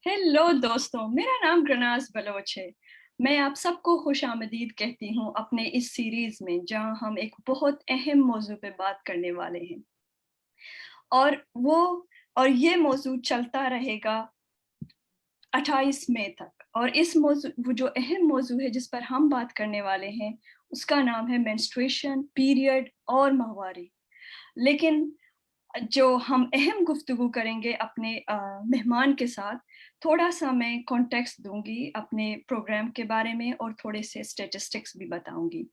Hello दोस्तों, मेरा नाम ग्रनाज बलोच है। मैं आप सबको खुशामदीद कहती हूँ अपने इस सीरीज में, जहाँ हम एक बहुत अहम मौजू पे बात करने वाले हैं। और वो और ये मौजू चलता रहेगा 28 मई तक। और इस मौजू वो जो अहम मौजू है जिस पर हम बात करने वाले हैं, उसका नाम है मेंस्ट्रुएशन, पीरियड और माहवारी। लेकिन जो हम अहम गुफ्तगू करेंगे अपने मेहमान के साथ, थोड़ा सा मैं कॉन्टेक्स्ट दूंगी अपने प्रोग्राम के बारे में और थोड़े से स्टेटिस्टिक्स भी बताऊंगी।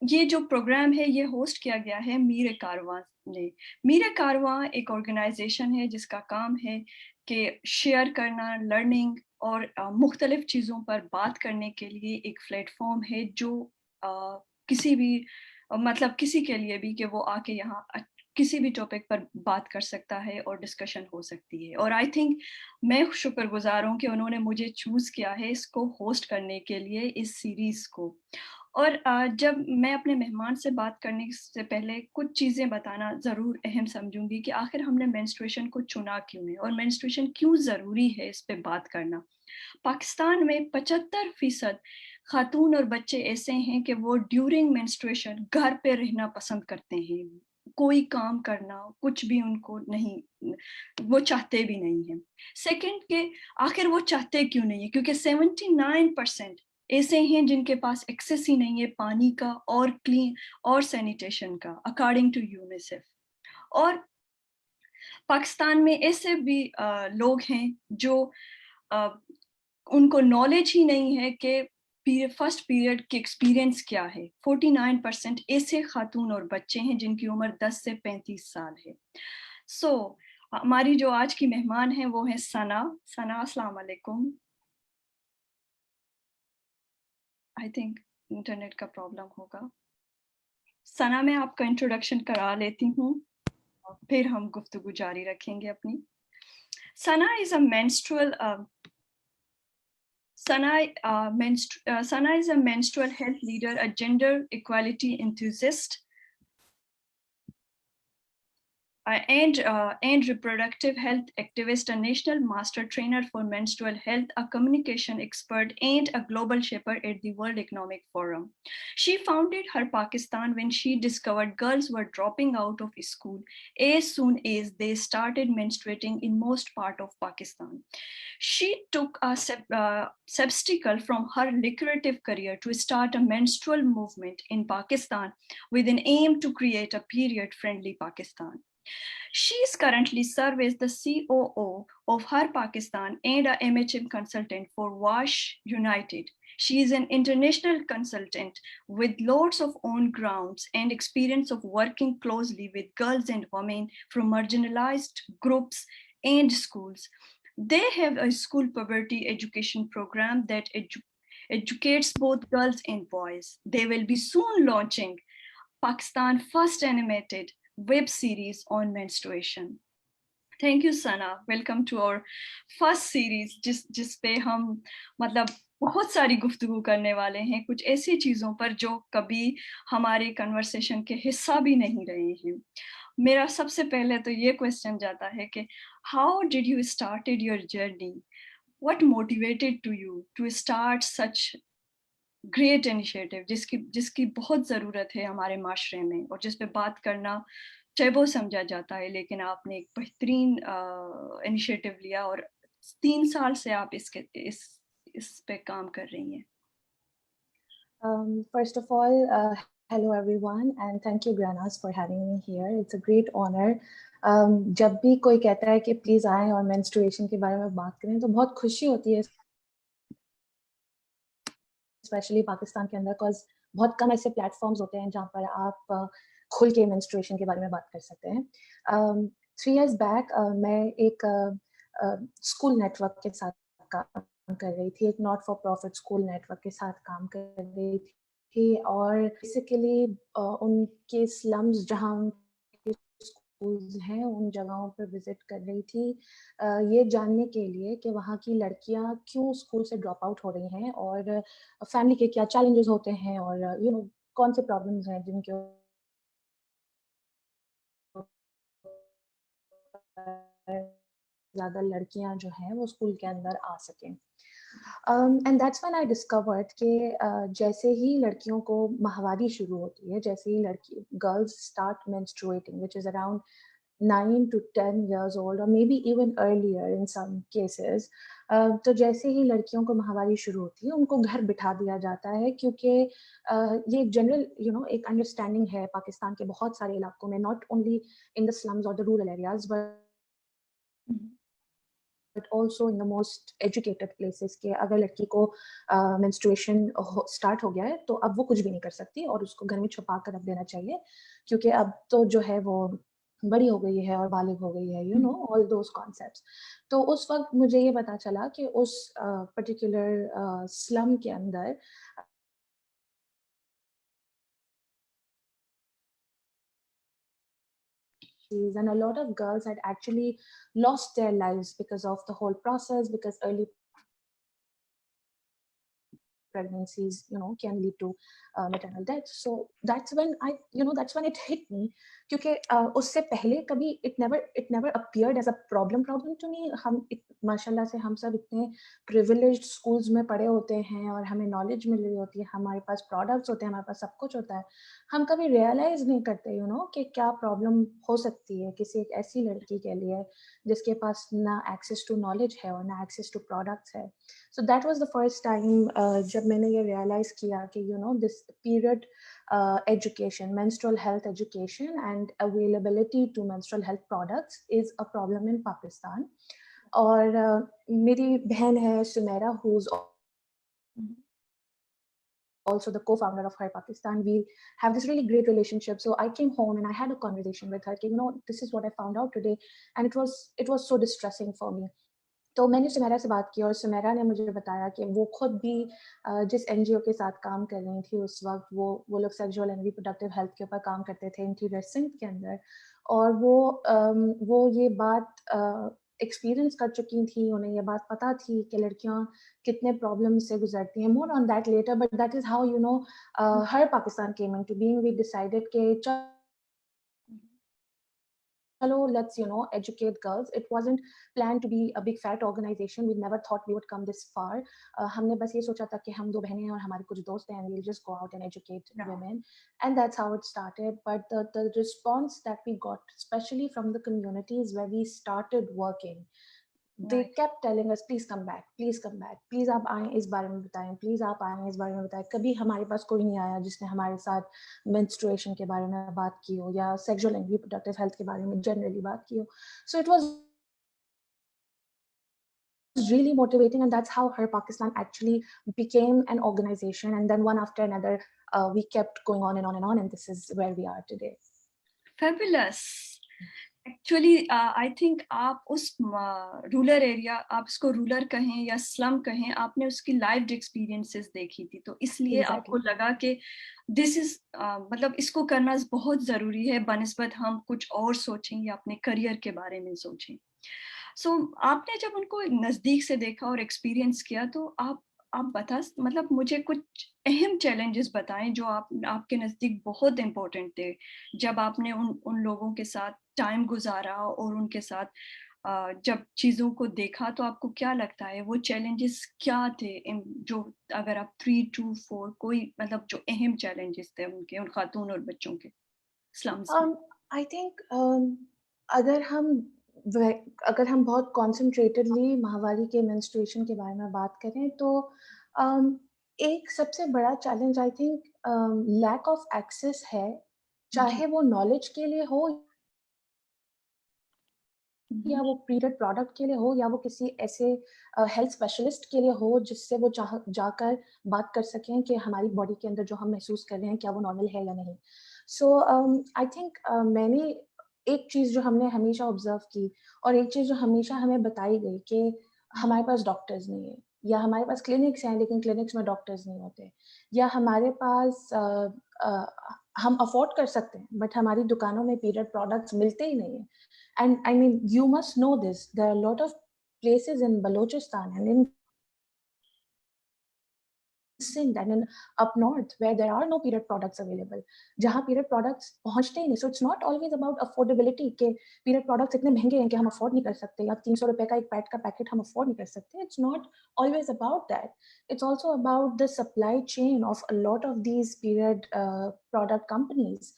ये जो प्रोग्राम है ये होस्ट किया गया है मीर कारवां ने। मीर कारवां एक ऑर्गेनाइजेशन है जिसका काम है कि शेयर करना, लर्निंग और मुख्तलिफ चीज़ों पर बात करने के लिए एक प्लेटफॉर्म है जो किसी भी मतलब किसी के लिए भी कि वो आके यहाँ किसी भी टॉपिक पर बात कर सकता है और डिस्कशन हो सकती है। और आई थिंक मैं शुक्रगुजार हूँ कि उन्होंने मुझे चूज किया है इसको होस्ट करने के लिए, इस सीरीज को। और जब मैं अपने मेहमान से बात करने से पहले कुछ चीज़ें बताना ज़रूर अहम समझूंगी कि आखिर हमने मेंस्ट्रुएशन को चुना क्यों है और मेंस्ट्रुएशन क्यों ज़रूरी है, इस पे बात करना। पाकिस्तान में 75% खातून और बच्चे ऐसे हैं कि वो ड्यूरिंग मेंस्ट्रुएशन घर पे रहना पसंद करते हैं। कोई काम करना कुछ भी उनको नहीं, वो चाहते भी नहीं है। सेकंड के आखिर वो चाहते क्यों नहीं है, क्योंकि 79% ऐसे हैं जिनके पास एक्सेस ही नहीं है पानी का और क्लीन और सैनिटेशन का, अकॉर्डिंग टू यूनिसेफ। और पाकिस्तान में ऐसे भी लोग हैं जो अ, उनको नॉलेज ही नहीं है कि फर्स्ट पीरियड के एक्सपीरियंस क्या है। 49% ऐसे खातून और बच्चे हैं जिनकी उम्र 10 से 35 साल है। हमारी जो आज की मेहमान है वो है सना। सना, अस्सलाम वालेकुम। आई थिंक इंटरनेट का प्रॉब्लम होगा। सना, मैं आपका इंट्रोडक्शन करा लेती हूँ, फिर हम गुफ्तगू जारी रखेंगे अपनी। Sana is a menstrual Sana is a menstrual health leader, a gender equality enthusiast, and reproductive health activist, a national master trainer for menstrual health, a communication expert, and a global shaper at the World Economic Forum. She founded Her Pakistan when she discovered girls were dropping out of school as soon as they started menstruating in most part of Pakistan. She took a sabbatical from her lucrative career to start a menstrual movement in Pakistan with an aim to create a period-friendly Pakistan. She is currently serves as the COO of Her Pakistan and a MHM consultant for WASH United. She is an international consultant with lots of on grounds and experience of working closely with girls and women from marginalized groups and schools. They have a school poverty education program that educates both girls and boys. They will be soon launching Pakistan first animated web series on menstruation. Thank you Sana, welcome to our first series जिस पे हम मतलब बहुत सारी गुफ्तगू करने वाले हैं कुछ ऐसी चीज़ों पर जो कभी हमारे कन्वर्सेशन के हिस्सा भी नहीं रहे हैं। मेरा सबसे पहले तो ये क्वेश्चन जाता है कि how did you started your journey, what motivated to you to start such great initiative जिसकी जिसकी बहुत ज़रूरत है हमारे माशरे में और जिस पे बात करना टैबू समझा जाता है, लेकिन आपने एक बेहतरीन इनिशिएटिव लिया और 3 साल से आप इस पे काम कर रही हैं। First of all, hello everyone, and thank you, Granas, for having me here. It's a great honor. जब भी कोई कहता है कि प्लीज आए और मेंस्ट्रुएशन के बारे में बात करें तो बहुत खुशी होती है, स्पेशली पाकिस्तान के अंदर, बिकॉज बहुत कम ऐसे प्लेटफॉर्म्स होते हैं जहाँ पर आप खुल के मेंस्ट्रुएशन के बारे में बात कर सकते हैं। 3 years बैक मैं एक स्कूल नेटवर्क के साथ काम कर रही थी, एक not for profit school network के साथ काम कर रही थी, और बेसिकली उनके स्लम्स जहाँ स्कूल्स हैं उन जगहों पर विजिट कर रही थी, ये जानने के लिए कि वहाँ की लड़कियाँ क्यों स्कूल से ड्रॉप आउट हो रही हैं और फैमिली के क्या चैलेंजेस होते हैं और कौन से प्रॉब्लम्स हैं जिनके ज़्यादा लड़कियां जो हैं वो स्कूल के अंदर आ सकें। And that's when I discovered कि जैसे ही लड़कियों को माहवारी शुरू होती है, जैसे ही लड़की girls start menstruating which is around 9 to 10 years old or maybe even earlier in some cases, तो जैसे ही लड़कियों को माहवारी शुरू होती है उनको घर बिठा दिया जाता है, क्योंकि ये जनरल एक अंडरस्टैंडिंग है पाकिस्तान के बहुत सारे इलाकों में, not only in the slums और the rural areas but also in the most educated places के अगर लड़की को मेंस्ट्रुएशन स्टार्ट हो गया है तो अब वो कुछ भी नहीं कर सकती और उसको घर में छुपा कर रख देना चाहिए, क्योंकि अब तो जो है वो बड़ी हो गई है और बालिग हो गई है, ऑल दोज कॉन्सेप्ट्स। तो उस वक्त मुझे ये पता चला कि उस पर्टिकुलर स्लम के अंदर and a lot of girls had actually lost their lives because of the whole process, because early pregnancies can lead to maternal death. So that's when it hit me, क्योंकि उससे पहले कभी it never appeared as a problem to me. हम माशाल्लाह से हम सब इतने privileged schools में पढ़े होते हैं और हमें knowledge मिल रही होती है, हमारे पास products होते हैं, हमारे पास सब कुछ होता है, हम कभी realize नहीं करते कि क्या problem हो सकती है किसी एक ऐसी लड़की के लिए जिसके पास ना access to knowledge है और ना access to products है. So that was the first time जब मैंने ये realize किया कि this period education, menstrual health education and availability to menstrual health products is a problem in Pakistan. और मेरी बहन है Sumera, who's also the co-founder of Her Pakistan. We have this really great relationship. So I came home and I had a conversation with her. This is what I found out today, and it was so distressing for me. तो मैंने सुमेरा से बात की और सुमेरा ने मुझे बताया कि वो खुद भी जिस एनजीओ के साथ काम कर रही थी उस वक्त, वो लोग सेक्सुअल एंड रिप्रोडक्टिव हेल्थ के ऊपर काम करते थे इंटीरियर सिंध के अंदर, और वो ये बात एक्सपीरियंस कर चुकी थी, उन्हें ये बात पता थी कि लड़कियां कितने प्रॉब्लम से गुजरती हैं. More on that letter, but that is how her Pakistan came into being. We decided कि hello, let's educate girls. It wasn't planned to be a big fat organization. We never thought we would come this far. हमने बस ये सोचा था कि हम दो बहनें हैं और हमारे कुछ दोस्त हैं, and we'll just go out and educate women, and that's how it started. But the response that we got, especially from the communities where we started working, they kept telling us, please come back, please आप आएं इस बारे में बताएं, please आप आएं इस बारे में बताएं. कभी हमारे पास कोई नहीं आया जिसने हमारे साथ menstruation के बारे में बात की हो या sexual and reproductive health के बारे में generally बात की हो. So it was really motivating, and that's how Her Pakistan actually became an organization, and then one after another we kept going on and on and on, and this is where we are today. Fabulous. Actually I think आप उस rural area, आप इसको rural कहें या slum कहें, आपने उसकी lived experiences देखी थी, तो इसलिए आपको लगा कि दिस इज मतलब इसको करना बहुत ज़रूरी है बनिस्बत हम कुछ और सोचें या अपने करियर के बारे में सोचें. सो आपने जब उनको नज़दीक से देखा और एक्सपीरियंस किया, तो आप बता मतलब मुझे कुछ अहम चैलेंजेस बताएं जो आपके नज़दीक बहुत इम्पोर्टेंट थे जब आपने उन लोगों के साथ टाइम गुजारा और उनके साथ जब चीज़ों को देखा, तो आपको क्या लगता है वो चैलेंजेस क्या थे, जो अगर आप 3 to 4 कोई मतलब जो अहम चैलेंजेस थे उनके, उन खातून और बच्चों के स्लम्स में? I think अगर हम बहुत कॉन्सेंट्रेटेडली माहवारी के मेंस्ट्रुएशन के बारे में बात करें तो एक सबसे बड़ा challenge I think lack of access है, चाहे वो नॉलेज के लिए हो या वो पीरियड प्रोडक्ट के लिए हो या वो किसी ऐसे हेल्थ स्पेशलिस्ट के लिए हो जिससे वो जाकर बात कर सकें कि हमारी बॉडी के अंदर जो हम महसूस कर रहे हैं क्या वो नॉर्मल है या नहीं. सो आई थिंक मैंने एक चीज़ जो हमने हमेशा ऑब्जर्व की और एक चीज़ जो हमेशा हमें बताई गई कि हमारे पास डॉक्टर्स नहीं है, या हमारे पास क्लिनिक्स हैं लेकिन क्लिनिक्स में डॉक्टर्स नहीं होते, या हमारे पास हम अफोर्ड कर सकते हैं बट हमारी दुकानों में पीरियड प्रोडक्ट्स मिलते ही नहीं है. And I mean, you must know this. There are a lot of places in Balochistan and in Sindh and in up north where there are no period products available, जहाँ period products पहुँचते ही नहीं. So it's not always about affordability के period products इतने महंगे हैं कि हम afford नहीं कर सकते, या 300 रुपए का एक पैड का पैकेट हम afford नहीं कर सकते. It's not always about that. It's also about the supply chain of a lot of these period product companies.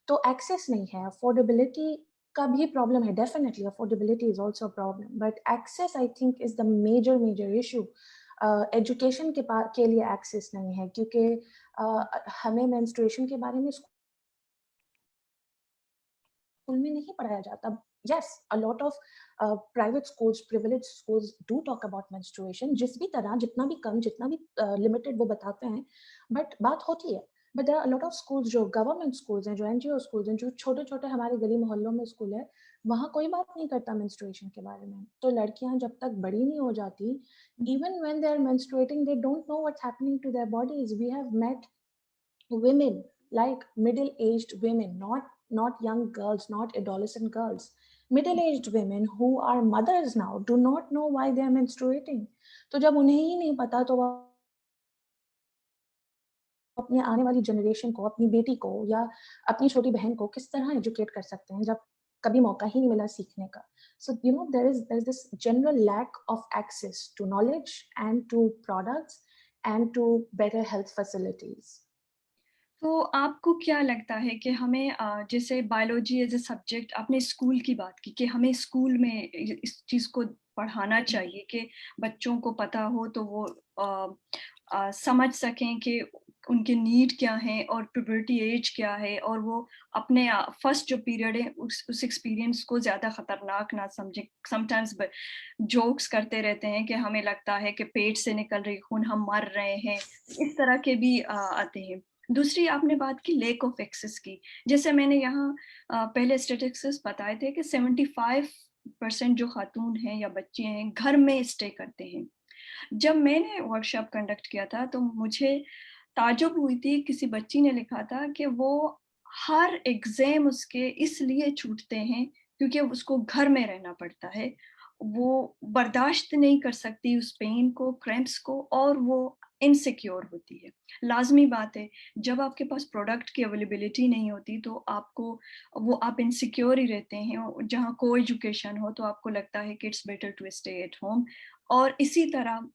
तो access नहीं है, affordability का भी problem है. Definitely affordability is also a problem, but access I think is the major issue. Education के लिए access नहीं है, क्योंकि हमें मेंस्ट्रुएशन के बारे में स्कूल में नहीं पढ़ाया जाता. Yes, a lot of private schools, privileged schools do talk about menstruation, जिस भी तरह, जितना भी कम, जितना भी लिमिटेड वो बताते हैं, बट बात होती है. But there are a lot of schools, जो गवर्नमेंट स्कूल्स हैं, जो एनजीओ स्कूल्स हैं, जो छोटे-छोटे हमारे गली मोहल्लों में स्कूल है, वहाँ कोई बात नहीं करता मेंस्ट्रुएशन के बारे में. तो लड़कियाँ जब तक बड़ी नहीं हो जाती, even when they are menstruating, they don't know what's happening to their bodies. We have met women, like middle-aged women, not young girls, not adolescent girls, middle-aged women who are mothers now, do not know why they are menstruating. तो जब उन्हें ही नहीं पता, तो वो अपने आने वाली जनरेशन को, अपनी बेटी को या अपनी छोटी बहन को किस तरह एजुकेट कर सकते हैं, जब कभी मौका ही नहीं मिला सीखने का. So there is this general lack of access to knowledge and to products and to better health facilities. तो आपको क्या लगता है कि हमें जैसे बायोलॉजी एज़ अ सब्जेक्ट, आपने स्कूल की बात की कि हमें स्कूल में इस चीज़ को पढ़ाना चाहिए कि बच्चों को पता हो, तो वो समझ सकें कि उनके नीड क्या हैं और प्यूबर्टी एज क्या है, और वो अपने फर्स्ट जो पीरियड है उस एक्सपीरियंस को ज़्यादा खतरनाक ना समझें. समटाइम्स जोक्स करते रहते हैं कि हमें लगता है कि पेट से निकल रही खून, हम मर रहे हैं. इस तरह के भी आते हैं. दूसरी आपने बात की लेक ऑफ एक्सेस की. जैसे मैंने यहाँ पहले स्टैटिस्टिक्स बताए थे कि 75% जो खातून हैं या बच्चे हैं घर में स्टे करते हैं. जब मैंने वर्कशॉप कंडक्ट किया था तो मुझे ताज्जुब हुई थी, किसी बच्ची ने लिखा था कि वो हर एग्ज़ाम उसके इसलिए छूटते हैं क्योंकि उसको घर में रहना पड़ता है. वो बर्दाश्त नहीं कर सकती उस पेन को, क्रैम्प्स को, और वो इनसिक्योर होती है. लाज़मी बात है, जब आपके पास प्रोडक्ट की अवेलेबिलिटी नहीं होती तो आप इनसिक्योर ही रहते हैं. और जहाँ को-एजुकेशन हो तो आपको लगता है कि it's better to stay at home. और इसी तरह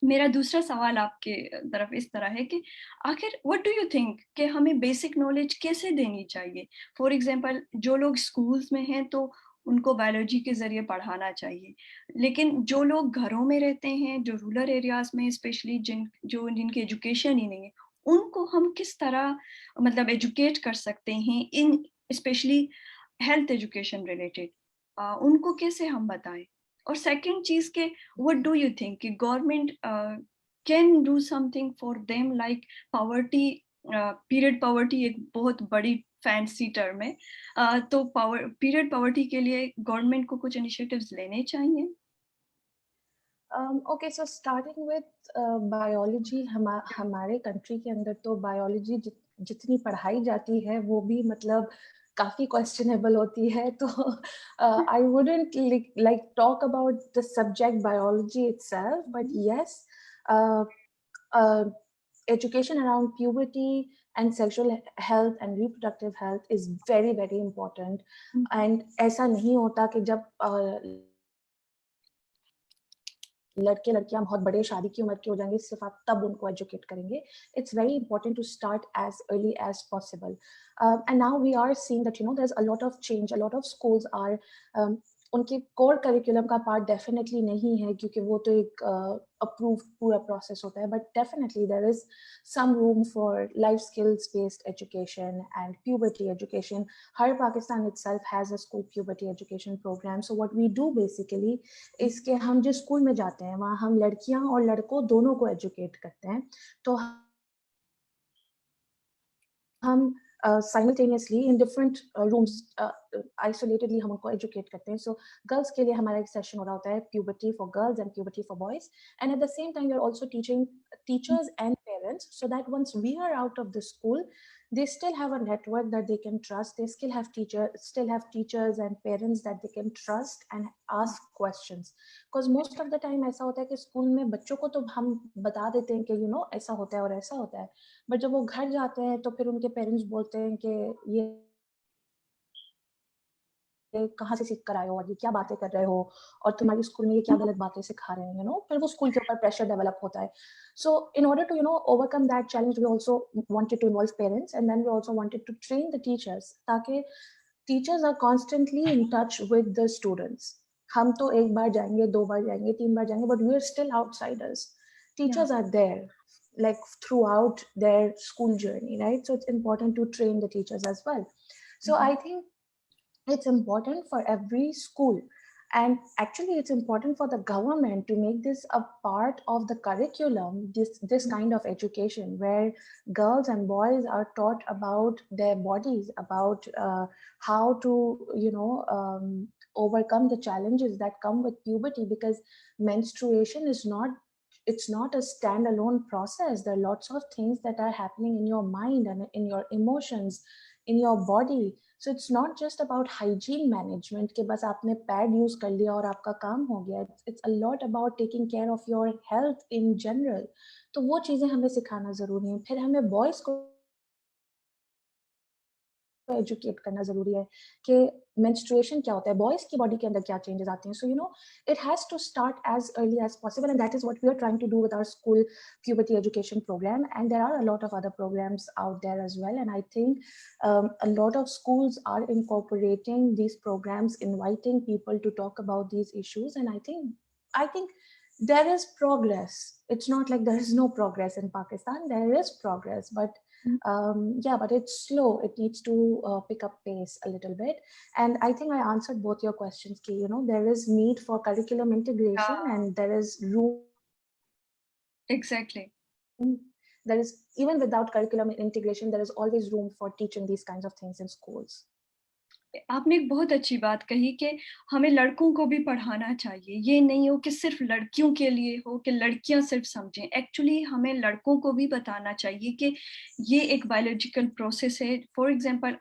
मेरा दूसरा सवाल आपके तरफ इस तरह है कि आखिर व्हाट डू यू थिंक कि हमें बेसिक नॉलेज कैसे देनी चाहिए? फॉर एग्ज़ाम्पल जो लोग स्कूल्स में हैं तो उनको बायोलॉजी के ज़रिए पढ़ाना चाहिए। लेकिन जो लोग घरों में रहते हैं, जो रूरल एरियाज़ में स्पेशली जिनकी एजुकेशन ही नहीं है, उनको हम किस तरह मतलब एजुकेट कर सकते हैं इन स्पेशली हेल्थ एजुकेशन रिलेटेड? उनको कैसे हम बताएँ? और सेकंड चीज़ के व्हाट डू यू थिंक कि government can do something for them like poverty. Period poverty एक बहुत बड़ी फैंसी टर्म है. तो पीरियड पॉवर्टी के लिए गवर्नमेंट को कुछ इनिशिएटिव्स लेने चाहिए. Okay, so starting with biology, हमारे कंट्री के अंदर तो बायोलॉजी जितनी पढ़ाई जाती है वो भी मतलब काफ़ी क्वेश्चनेबल होती है. तो I wouldn't like talk about the subject biology itself, but yes, education around puberty and sexual health and reproductive health is very important. And ऐसा नहीं होता कि जब लड़के लड़कियां बहुत बड़े शादी की उम्र के हो जाएंगे सिर्फ आप तब उनको एजुकेट करेंगे. It's very important to start as early as possible. And now we are seeing that there is a lot of change. A lot of schools are, उनके कोर करिकुलम का पार्ट डेफिनेटली नहीं है, क्योंकि वो तो एक approve पूरा process होता है. But definitely there is some room for life skills based education and puberty education. Her Pakistan itself has a school puberty education program. So what we do basically is कि हम जिस स्कूल में जाते हैं वहाँ हम लड़कियां और लड़कों दोनों को एजुकेट करते हैं. तो हम साइमल्टेनियसली इन डिफरेंट रूम्स आइसोलेटेडली हम उनको एजुकेट करते हैं. सो गर्ल्स के लिए हमारा एक सेशन हो रहा होता है puberty for girls and puberty for boys. And at the same time we are also teaching teachers and parents, so that once we are out of the school, they still have a network that they can trust. They still have teachers and parents that they can trust and ask questions. Because most of the time ऐसा होता है कि school में बच्चों को तो हम बता देते हैं कि ऐसा होता है और ऐसा होता है, बट जब वो घर जाते हैं तो फिर उनके पेरेंट्स बोलते हैं कि ये कहाँ से सीख कर आए हो और ये क्या बातें कर रहे हो और तुम्हारे स्कूल में ये क्या गलत बातें सिखा रहे हैं, फिर वो स्कूल के ऊपर प्रेशर डेवलप होता है. So in order to overcome that challenge, we also wanted to involve parents, and then we also wanted to train the teachers ताकि teachers are constantly in touch with the students. हम तो एक बार जाएंगे, 2 बार जाएंगे, 3 बार जाएंगे, but we are still outsiders. Yeah, Teachers are there like throughout their school journey, right? So it's important to train the teachers as well. So I think it's important for every school, and actually it's important for the government to make this a part of the curriculum, this kind of education where girls and boys are taught about their bodies, about how to overcome the challenges that come with puberty, because menstruation is not, it's not a standalone process. There are lots of things that are happening in your mind and in your emotions, in your body. So it's not just about hygiene management कि बस आपने pad use कर लिया और आपका काम हो गया. It's a lot about taking care of your health in general. तो वो चीजें हमें सिखाना जरूरी है. फिर हमें बॉयज को एजुकेट करना जरूरी है कि menstruation क्या होता है, बॉयज की बॉडी के अंदर क्या चेंजेस आते हैं. सो it has to start as early as possible, and that is what we are trying to do with our school puberty education program. And there are a lot of other programs out there as well, and I think a lot of schools are incorporating these programs, inviting people to talk about these issues. And I think there is progress. It's not like there is no progress in Pakistan. There is progress, but but it's slow. It needs to pick up pace a little bit. And I think I answered both your questions, Ki. There is need for curriculum integration, yeah, and there is room. exactly. There is, even without curriculum integration, there is always room for teaching these kinds of things in schools. आपने एक बहुत अच्छी बात कही कि हमें लड़कों को भी पढ़ाना चाहिए. ये नहीं हो कि सिर्फ लड़कियों के लिए हो कि लड़कियां सिर्फ समझें. एक्चुअली हमें लड़कों को भी बताना चाहिए कि ये एक बायोलॉजिकल प्रोसेस है. फॉर एग्जांपल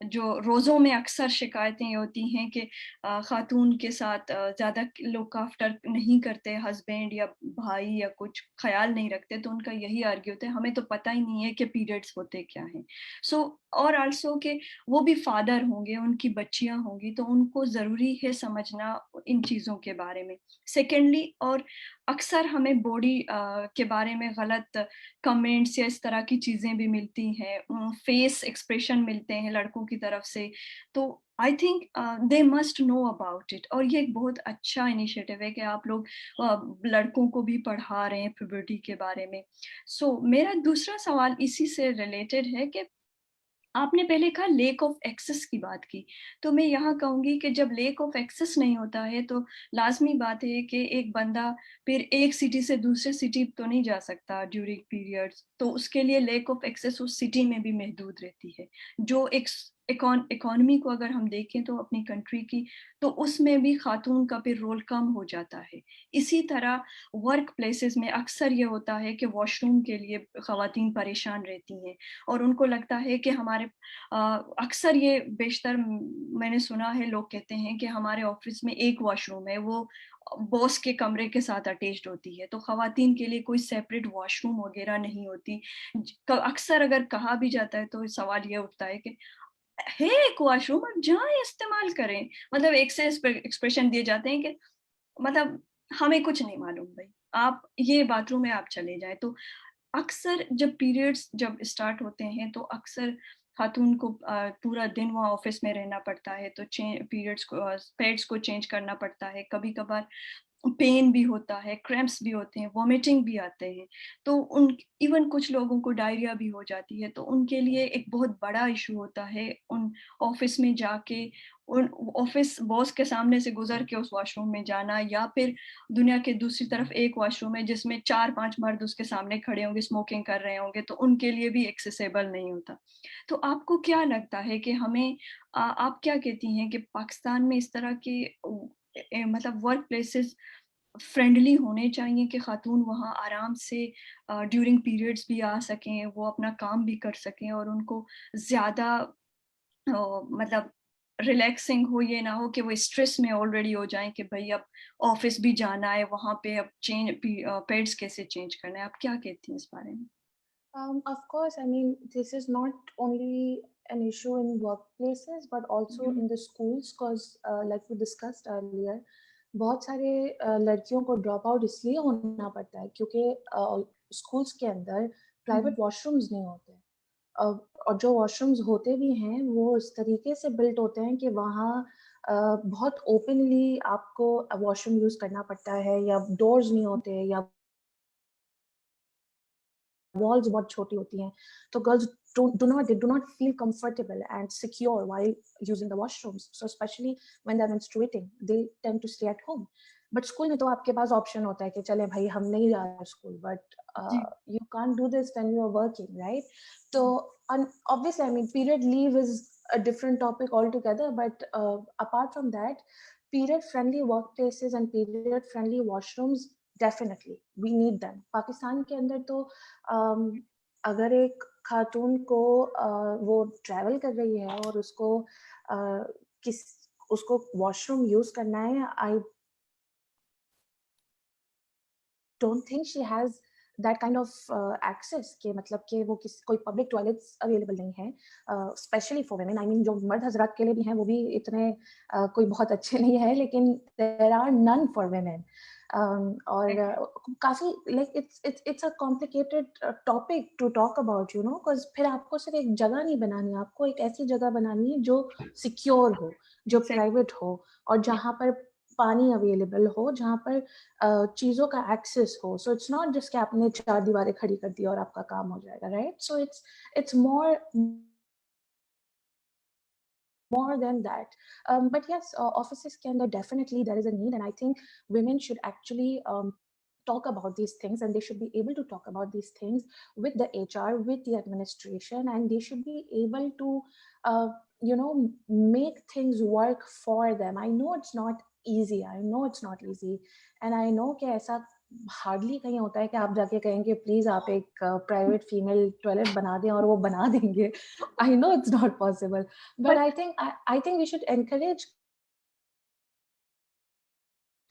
जो रोज़ों में अक्सर शिकायतें होती हैं कि खातून के साथ ज़्यादा लुक आफ्टर नहीं करते हस्बैंड या भाई या कुछ ख्याल नहीं रखते, तो उनका यही आर्ग्यू होता है हमें तो पता ही नहीं है कि पीरियड्स होते क्या हैं. सो और आल्सो कि वो भी फादर होंगे, उनकी बच्चियां होंगी, तो उनको ज़रूरी है समझना इन चीज़ों के बारे में. सेकेंडली, और अक्सर हमें बॉडी के बारे में गलत कमेंट्स या इस तरह की चीज़ें भी मिलती हैं, फेस एक्सप्रेशन मिलते हैं लड़कों की तरफ से. तो I think they must know about it. और ये एक बहुत अच्छा इनिशिएटिव है कि आप लोग लड़कों को भी पढ़ा रहे हैं प्यूबर्टी के बारे में. सो मेरा दूसरा सवाल इसी से रिलेटेड है कि आपने पहले कहा लेक ऑफ एक्सेस की बात की, तो मैं यहाँ कहूँगी कि जब लेक ऑफ एक्सेस नहीं होता है तो लाज़मी बात है कि एक बंदा फिर एक सिटी से दूसरे सिटी तो नहीं जा सकता ड्यूरिंग पीरियड्स, तो उसके लिए लेक ऑफ एक्सेस उस सिटी में भी महदूद रहती है. जो एक इकोनॉमी को अगर हम देखें तो अपनी कंट्री की, तो उसमें भी खातून का फिर रोल कम हो जाता है. इसी तरह वर्क प्लेसेस में अक्सर ये होता है कि वॉशरूम के लिए खवातीन परेशान रहती हैं और उनको लगता है कि हमारे अक्सर ये बेशतर मैंने सुना है, लोग कहते हैं कि हमारे ऑफिस में एक वॉशरूम है, वो बॉस के कमरे के साथ अटैच्ड होती है, तो खवातीन के लिए कोई सेपरेट वॉशरूम वगैरह नहीं होती. अक्सर अगर कहा भी जाता है तो सवाल ये उठता है कि है एक वॉशरूम, आप जाएं इस्तेमाल करें. मतलब एक से एक्सप्रेशन दिए जाते हैं कि मतलब हमें कुछ नहीं मालूम भाई, आप ये बाथरूम में आप चले जाएं. तो अक्सर जब पीरियड्स जब स्टार्ट होते हैं तो अक्सर खातून को पूरा दिन वहाँ ऑफिस में रहना पड़ता है, तो पीरियड्स को पैड्स को चेंज करना पड़ता है. कभी कभार पेन भी होता है, क्रैम्प्स भी होते हैं, वॉमिटिंग भी आते हैं, तो उन इवन कुछ लोगों को डायरिया भी हो जाती है. तो उनके लिए एक बहुत बड़ा इशू होता है उन ऑफिस में जाके, उन ऑफिस बॉस के सामने से गुजर के उस वॉशरूम में जाना, या फिर दुनिया के दूसरी तरफ एक वॉशरूम है जिसमें 4-5 मर्द उसके सामने खड़े होंगे, स्मोकिंग कर रहे होंगे, तो उनके लिए भी एक्सेसिबल नहीं होता. तो आपको क्या लगता है कि हमें आप क्या कहती हैं कि पाकिस्तान में इस तरह के मतलब वर्क प्लेसेस फ्रेंडली होने चाहिए कि खातून वहाँ आराम से ड्यूरिंग पीरियड्स भी आ सकें, वो अपना काम भी कर सकें और उनको ज़्यादा मतलब रिलैक्सिंग हो, ये ना हो कि वो स्ट्रेस में ऑलरेडी हो जाएँ कि भई अब ऑफ़िस भी जाना है, वहाँ पे अब पैड्स कैसे चेंज करना है। आप क्या कहती हैं इस बारे में? Of course, I mean, this is not only an issue in workplaces, but also hmm, in the schools, because like we discussed earlier, बहुत सारे लड़कियों को ड्रॉप आउट इसलिए होना पड़ता है क्योंकि स्कूल्स के अंदर हुँ, प्राइवेट वॉशरूम्स नहीं होते। अ, और जो वॉशरूम्स होते भी हैं, वो इस तरीके से बिल्ट होते हैं कि वहाँ बहुत ओपनली आपको वॉशरूम यूज़ करना पड़ता है, या डोर्स नहीं होते, या walls बहुत छोटी होती हैं, तो girls do not feel comfortable and secure while using the washrooms. So especially when they're menstruating, they tend to stay at home. But school में तो आपके पास option होता है कि चले भाई हम नहीं जा रहे school, but ji, you can't do this when you are working, right? So and obviously, I mean, period leave is a different topic altogether. But apart from that, period friendly workplaces and period friendly washrooms, definitely we need them. Pakistan के अंदर तो अम, अगर एक खातून को वो travel कर रही है और उसको अ, किस उसको वॉशरूम यूज़ करना है, I don't think she has that kind of access, कि मतलब कि वो किस कोई पब्लिक टॉयलेट्स अवेलेबल नहीं है, specially for women. I mean, जो मर्द हज़रात के लिए भी हैं, वो भी इतने कोई बहुत अच्छे नहीं हैं, लेकिन there are none for women. और काफ़ी like it's a complicated topic to talk about, you know, because फिर आपको सिर्फ़ एक जगह नहीं बनानी है, आपको एक ऐसी जगह बनानी है जो सिक्योर हो, जो एग्ज़ैक्ट प्राइवेट हो, और जी, जहाँ पर पानी अवेलेबल हो, जहाँ पर चीज़ों का एक्सेस हो। सो इट्स नॉट जस्ट कि आपने 4 दीवारें खड़ी कर दी और आपका काम हो जाएगा, right? So it's more than that. But yes, offices can, there definitely there is a need, and I think women should actually talk about these things, and they should be able to talk about these things with the HR, with the administration, and they should be able to, uh, make things work for them. I know it's not easy. I know it's not easy, and I know कि ऐसा hardly कहीं होता है कि आप जाके कहेंगे please आप एक प्राइवेट फीमेल टॉयलेट बना दें और वो बना देंगे. I know it's not possible, but but I think we should encourage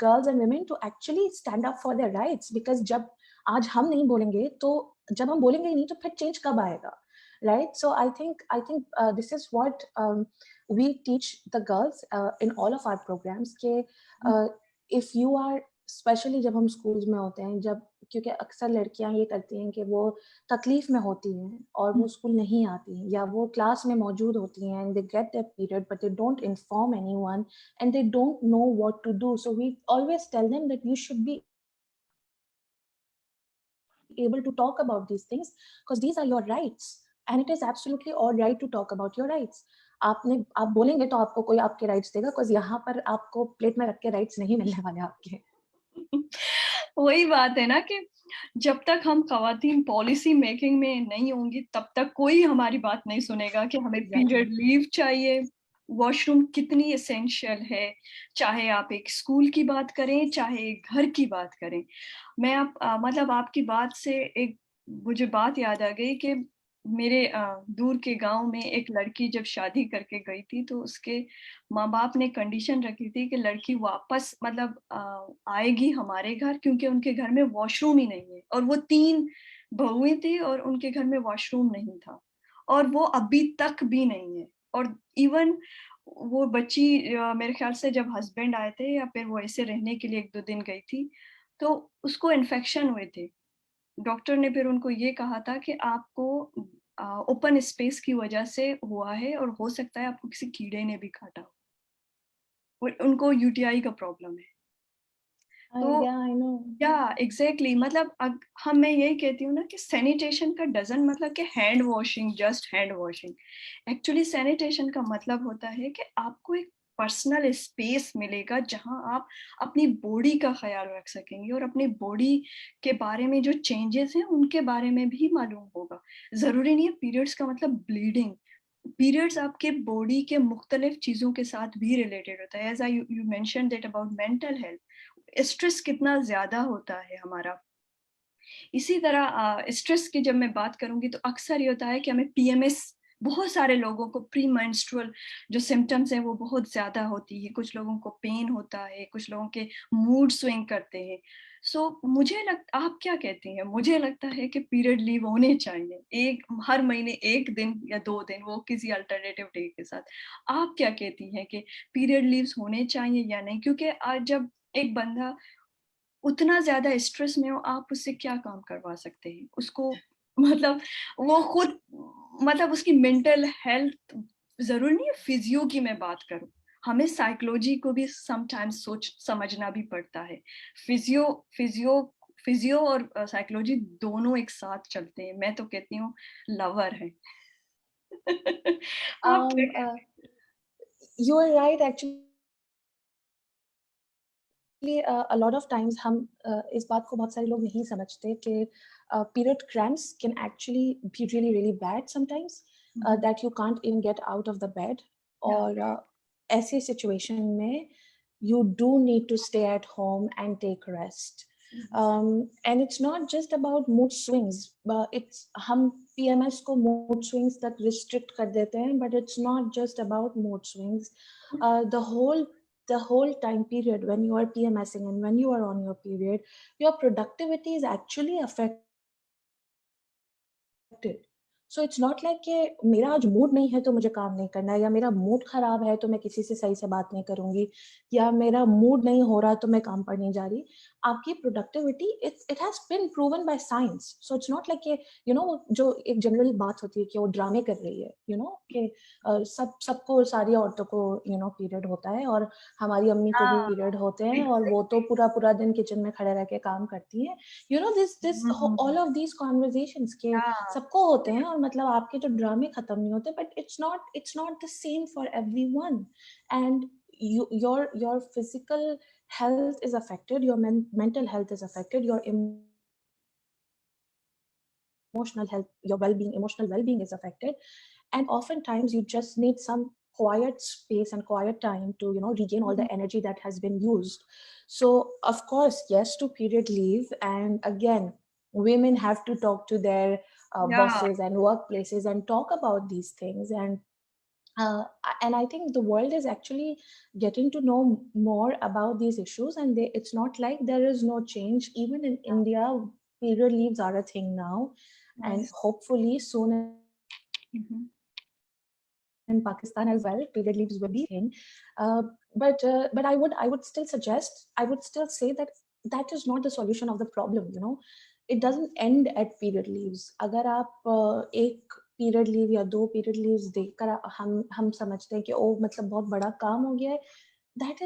girls and women to actually stand up for their rights, because जब आज हम नहीं बोलेंगे तो जब हम बोलेंगे ही नहीं तो फिर चेंज कब आएगा, right? So I think this is what we teach the girls in all of our programs, कि uh, if you are, specially जब हम स्कूल्स में होते हैं, जब क्योंकि अक्सर लड़कियां ये करती हैं कि वो तकलीफ में होती हैं और वो स्कूल नहीं आती हैं, या वो क्लास में मौजूद होती हैं and they get there period but they don't inform anyone and they don't know what to do. So we always tell them that you should be able to talk about these things, because these are your rights, and it is absolutely all right to talk about your rights. आप बोलेंगे तो आपको कोई आपके rights देगा, because यहाँ पर आपको प्लेट में रख के राइट्स नहीं मिलने वाले आपके. वही बात है ना कि जब तक हम ख़वातीन पॉलिसी मेकिंग में नहीं होंगी, तब तक कोई हमारी बात नहीं सुनेगा कि हमें एग्जैक्टली. पीरियड लीव चाहिए, वॉशरूम कितनी एसेंशियल है, चाहे आप एक स्कूल की बात करें, चाहे एक घर की बात करें। मैं मतलब आपकी बात से एक मुझे बात याद आ गई कि मेरे दूर के गाँव में एक लड़की जब शादी करके गई थी, तो उसके माँ-बाप ने कंडीशन रखी थी कि लड़की वापस मतलब आएगी हमारे घर, क्योंकि उनके घर में वॉशरूम ही नहीं है और वो 3 बहुएँ थी और उनके घर में वॉशरूम नहीं था और वो अभी तक भी नहीं है। और इवन वो बच्ची मेरे ख़्याल से जब हस्बैंड आए थे या फिर वो ऐसे रहने के लिए 1-2 दिन गई थी, तो उसको इन्फेक्शन हुए थे। डॉक्टर ने फिर उनको ये कहा था कि आपको ओपन स्पेस की वजह से हुआ है और हो सकता है आपको किसी कीड़े ने भी काटा हो। उनको यूटीआई का प्रॉब्लम है। तो या आई नो. या एग्ज़ैक्टली मतलब मैं यही कहती हूँ ना कि सैनिटेशन का डज़न्ट मतलब कि hand washing, just hand washing. Actually sanitation का मतलब होता है कि आपको एक पर्सनल स्पेस मिलेगा जहाँ आप अपनी बॉडी का ख़्याल रख सकेंगे और अपनी बॉडी के बारे में जो चेंजेज़ हैं, उनके बारे में भी मालूम होगा। ज़रूरी नहीं है पीरियड्स का मतलब ब्लीडिंग। पीरियड्स आपके बॉडी के मुख्तलिफ चीज़ों के साथ भी रिलेटेड होता है। As I you you mentioned that about mental health. Stress कितना ज़्यादा होता है हमारा। इसी तरह स्ट्रेस की जब मैं बात करूँगी तो अक्सर ये होता है कि हमें पीएमएस, बहुत सारे लोगों को प्री मेंस्ट्रुअल जो सिम्पटम्स हैं वो बहुत ज़्यादा होती है, कुछ लोगों को पेन होता है, कुछ लोगों के मूड स्विंग करते हैं। मुझे आप क्या कहती हैं? मुझे लगता है कि पीरियड लीव होने चाहिए, एक हर महीने 1 दिन या 2 दिन, वो किसी अल्टरनेटिव डे के साथ। आप क्या कहती हैं कि पीरियड लीव्स होने चाहिए या नहीं? क्योंकि आज जब एक बंदा उतना ज़्यादा स्ट्रेस में हो, आप उससे क्या काम करवा सकते हैं? उसको मतलब वो खुद, मतलब उसकी मेंटल हेल्थ, ज़रूरी नहीं है फिज़ियो की मैं बात करूँ। हमें साइकोलॉजी को भी समटाइम्स सोच समझना भी पड़ता है। फिज़ियो फिज़ियो फिज़ियो और साइकोलॉजी दोनों एक साथ चलते हैं। मैं तो कहती हूँ लवर हैं। आप क्या Um, uh, कहते you are right actually. A lot of times हम इस बात को बहुत सारे लोग नहीं समझते कि period cramps can actually be really really bad sometimes, हैं? that you can't even get out of the bed, या और ऐसे situation में you do need to stay at home and take rest. And it's not just about mood swings, but it's हम PMS को mood swings तक restrict कर देते हैं, but it's not just about mood swings. The whole time period when you are PMSing and when you are on your period, your productivity is actually affected. So it's not like कि मेरा आज mood नहीं है तो मुझे काम नहीं करना है, या मेरा मूड खराब है तो मैं किसी से सही से बात नहीं करूंगी, या मेरा मूड नहीं हो रहा तो मैं काम पर नहीं जा रही। आपकी productivity, it has been proven by science. So it's not like you know जो एक जनरल बात होती है कि वो ड्रामे कर रही है, यू नो कि सबको, सारी औरतों को पीरियड होता है, और हमारी अम्मी को भी हाँ, पीरियड होते हैं, और वो तो एग्ज़ैक्टली। पूरा पूरा दिन किचन में खड़े रह के काम करती हैं। This all hmm, of these conversations के या सबको होते हैं, और मतलब आपके जो ड्रामे खत्म नहीं होते, but it's not the same for everyone. And your physical health is affected, your mental health is affected, your emotional well-being is affected, and oftentimes you just need some quiet space and quiet time to regain all hmm, the energy that has been used. So of course, yes to period leave, and again, women have to talk to their या bosses and workplaces and talk about these things. Uh, and I think the world is actually getting to know more about these issues, and it's not like there is no change. Even in India, period leaves are a thing now, and nice. hopefully soon hmm, hmm, in Pakistan as well, period leaves will be a thing. But I would still suggest, I would still say that that is not the solution of the problem. It doesn't end at period leaves. अगर आप एक period leave या 2 period leaves देखकर हम समझते हैं कि ओ मतलब बहुत बड़ा काम हो गया है, that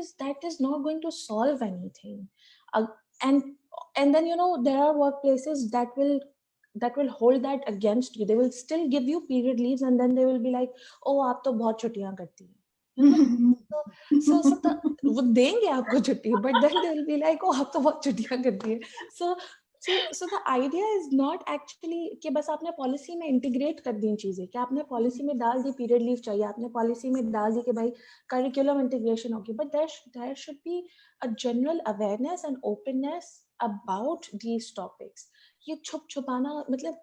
is not going to solve anything. Uh, and and then there are workplaces that will hold that against you. They will still give you period leaves, and then they will be like, oh, आप तो बहुत छुट्टियां करती हैं, you know so वो देंगे आपको छुट्टी, but then they will be like, oh, आप तो बहुत छुट्टियां करती है। So the idea is not actually कि बस आपने पॉलिसी में इंटीग्रेट कर दी चीजें, कि आपने पॉलिसी में डाल दी पीरियड लीव चाहिए, आपने पॉलिसी में डाल दी कि भाई करिकुलम इंटीग्रेशन होगी, but there should be a general awareness and openness about these topics. ये छुपाना, मतलब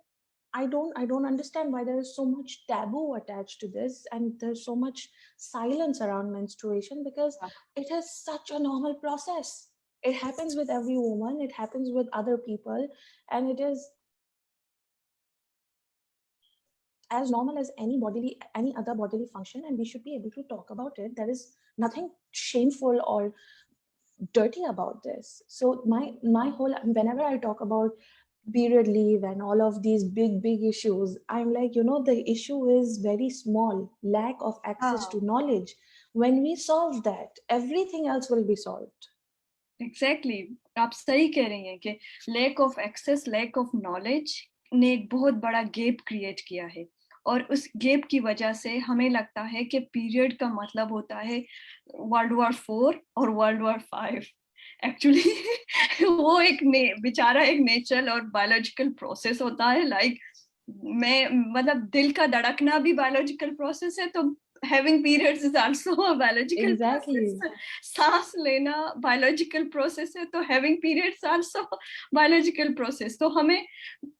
I don't understand why there is so much taboo attached to this, and there's so much silence around menstruation, because it is such a normal process. It happens with every woman, it happens with other people, and it is as normal as any other bodily function, and we should be able to talk about it. There is nothing shameful or dirty about this. So my whole, whenever I talk about period leave and all of these big issues, I'm like, the issue is very small: lack of access हाँ, to knowledge. When we solve that, everything else will be solved. Exactly. आप सही कह रही हैं कि lack of access, lack of knowledge ने एक बहुत बड़ा गैप क्रिएट किया है, और उस गैप की वजह से हमें लगता है कि पीरियड का मतलब होता है वर्ल्ड वॉर 4 और वर्ल्ड वॉर 5। एक्चुअली वो एक बेचारा एक नेचुरल और बायोलॉजिकल प्रोसेस होता है, लाइक मैं मतलब दिल का धड़कना भी बायोलॉजिकल प्रोसेस है, तो having periods is also a biological Exactly. process. सांस लेना biological process है, तो having periods also biological process. तो हमें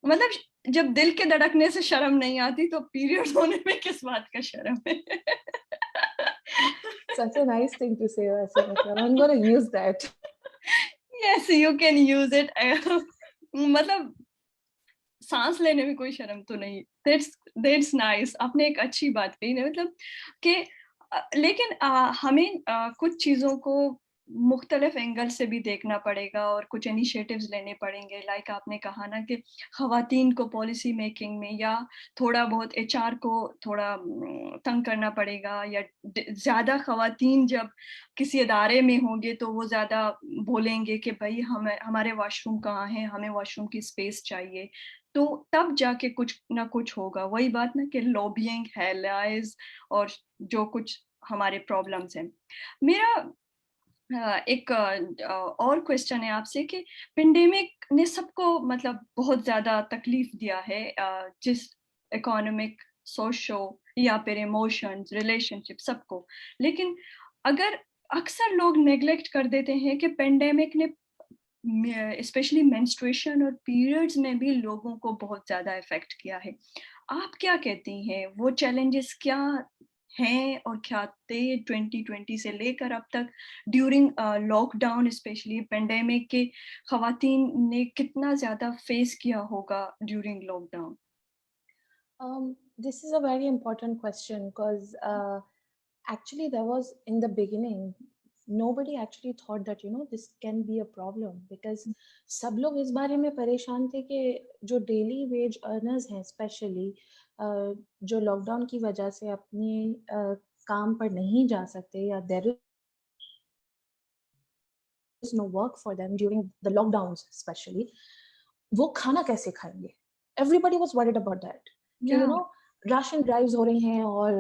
मतलब जब दिल के धड़कने से शर्म नहीं आती, तो periods होने में किस बात का शर्म है? Such a nice thing to say, वैसे मतलब I'm gonna use that. Yes, you can use it. मतलब सांस लेने में कोई शर्म तो नहीं. That's nice. आपने एक अच्छी बात कही ना, मतलब कि लेकिन हमें कुछ चीज़ों को मुख्तलिफ एंगल से भी देखना पड़ेगा और कुछ इनिशिएटिव्स लेने पड़ेंगे. लाइक आपने कहा ना कि ख़वातीन को पॉलिसी मेकिंग में या थोड़ा बहुत एचआर को थोड़ा तंग करना पड़ेगा, या ज़्यादा ख़वातीन जब किसी इदारे में होंगे तो वो ज़्यादा बोलेंगे कि भाई हमारे वॉशरूम कहाँ हैं, हमें वॉशरूम की स्पेस चाहिए. तो तब जाके कुछ ना कुछ होगा. वही बात ना कि लॉबिंग है, लाइज और जो कुछ हमारे प्रॉब्लम्स हैं. मेरा एक और क्वेश्चन है आपसे कि पेंडेमिक ने सबको मतलब बहुत ज़्यादा तकलीफ दिया है, जिस इकोनॉमिक, सोशल या फिर इमोशंस, रिलेशनशिप सबको. लेकिन अगर अक्सर लोग नेग्लेक्ट कर देते हैं कि पेंडेमिक ने स्पेशली मेंस्ट्रुएशन और पीरियड्स में भी लोगों को बहुत ज़्यादा इफ़ेक्ट किया है. आप क्या कहती हैं, वो चैलेंजेस क्या हैं और क्या थे 2020 से लेकर अब तक ड्यूरिंग लॉकडाउन, स्पेशली पेंडेमिक के ख़वातीन ने कितना ज़्यादा फेस किया होगा during lockdown? This is a very important question because actually there was in the beginning nobody actually thought that this can be a problem because सब लोग इस बारे में परेशान थे कि जो डेली वेज अर्नर्स हैं स्पेशली जो लॉकडाउन की वजह से अपने काम पर नहीं जा सकते या there is no work for them during the lockdowns specially वो खाना कैसे खाएंगे everybody was worried about that कि या राशन ड्राइव्स हो रही हैं और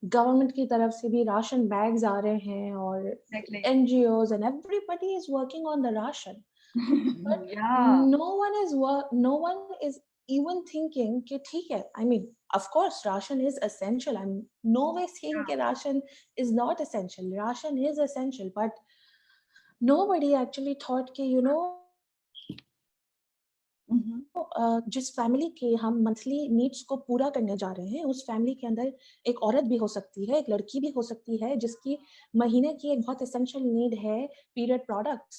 गवर्नमेंट की तरफ से भी राशन बैग्स आ रहे हैं और exactly. NGOs and everybody is working on the ration but या no one is even thinking कि ठीक है I mean of course ration is essential I'm no way saying कि ration is not essential ration is essential but nobody actually thought कि जिस family के हम monthly needs को पूरा करने जा रहे हैं उस फैमिली के अंदर एक औरत भी हो सकती है एक लड़की भी हो सकती है जिसकी महीने की एक बहुत एसेंशियल नीड है पीरियड प्रोडक्ट्स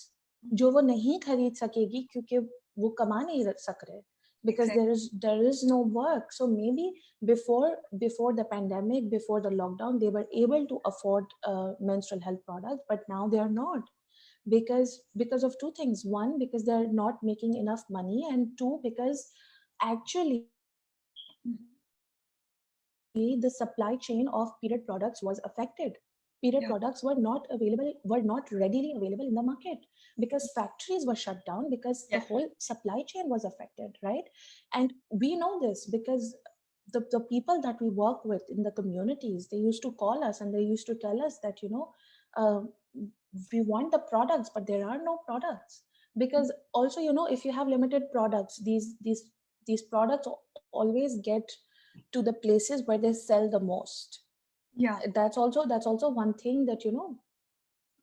जो वो नहीं खरीद सकेगी क्योंकि वो कमा नहीं सक रहे because there is no work so maybe before the pandemic before the lockdown they were able to afford menstrual health products but now they are not because of two things one because they're not making enough money and two because actually the supply chain of period products was affected period या products were not readily available in the market because factories were shut down because the या whole supply chain was affected right and we know this because the people that we work with in the communities they used to call us and they used to tell us that uh, we want the products but there are no products because also if you have limited products these products always get to the places where they sell the most या that's also one thing that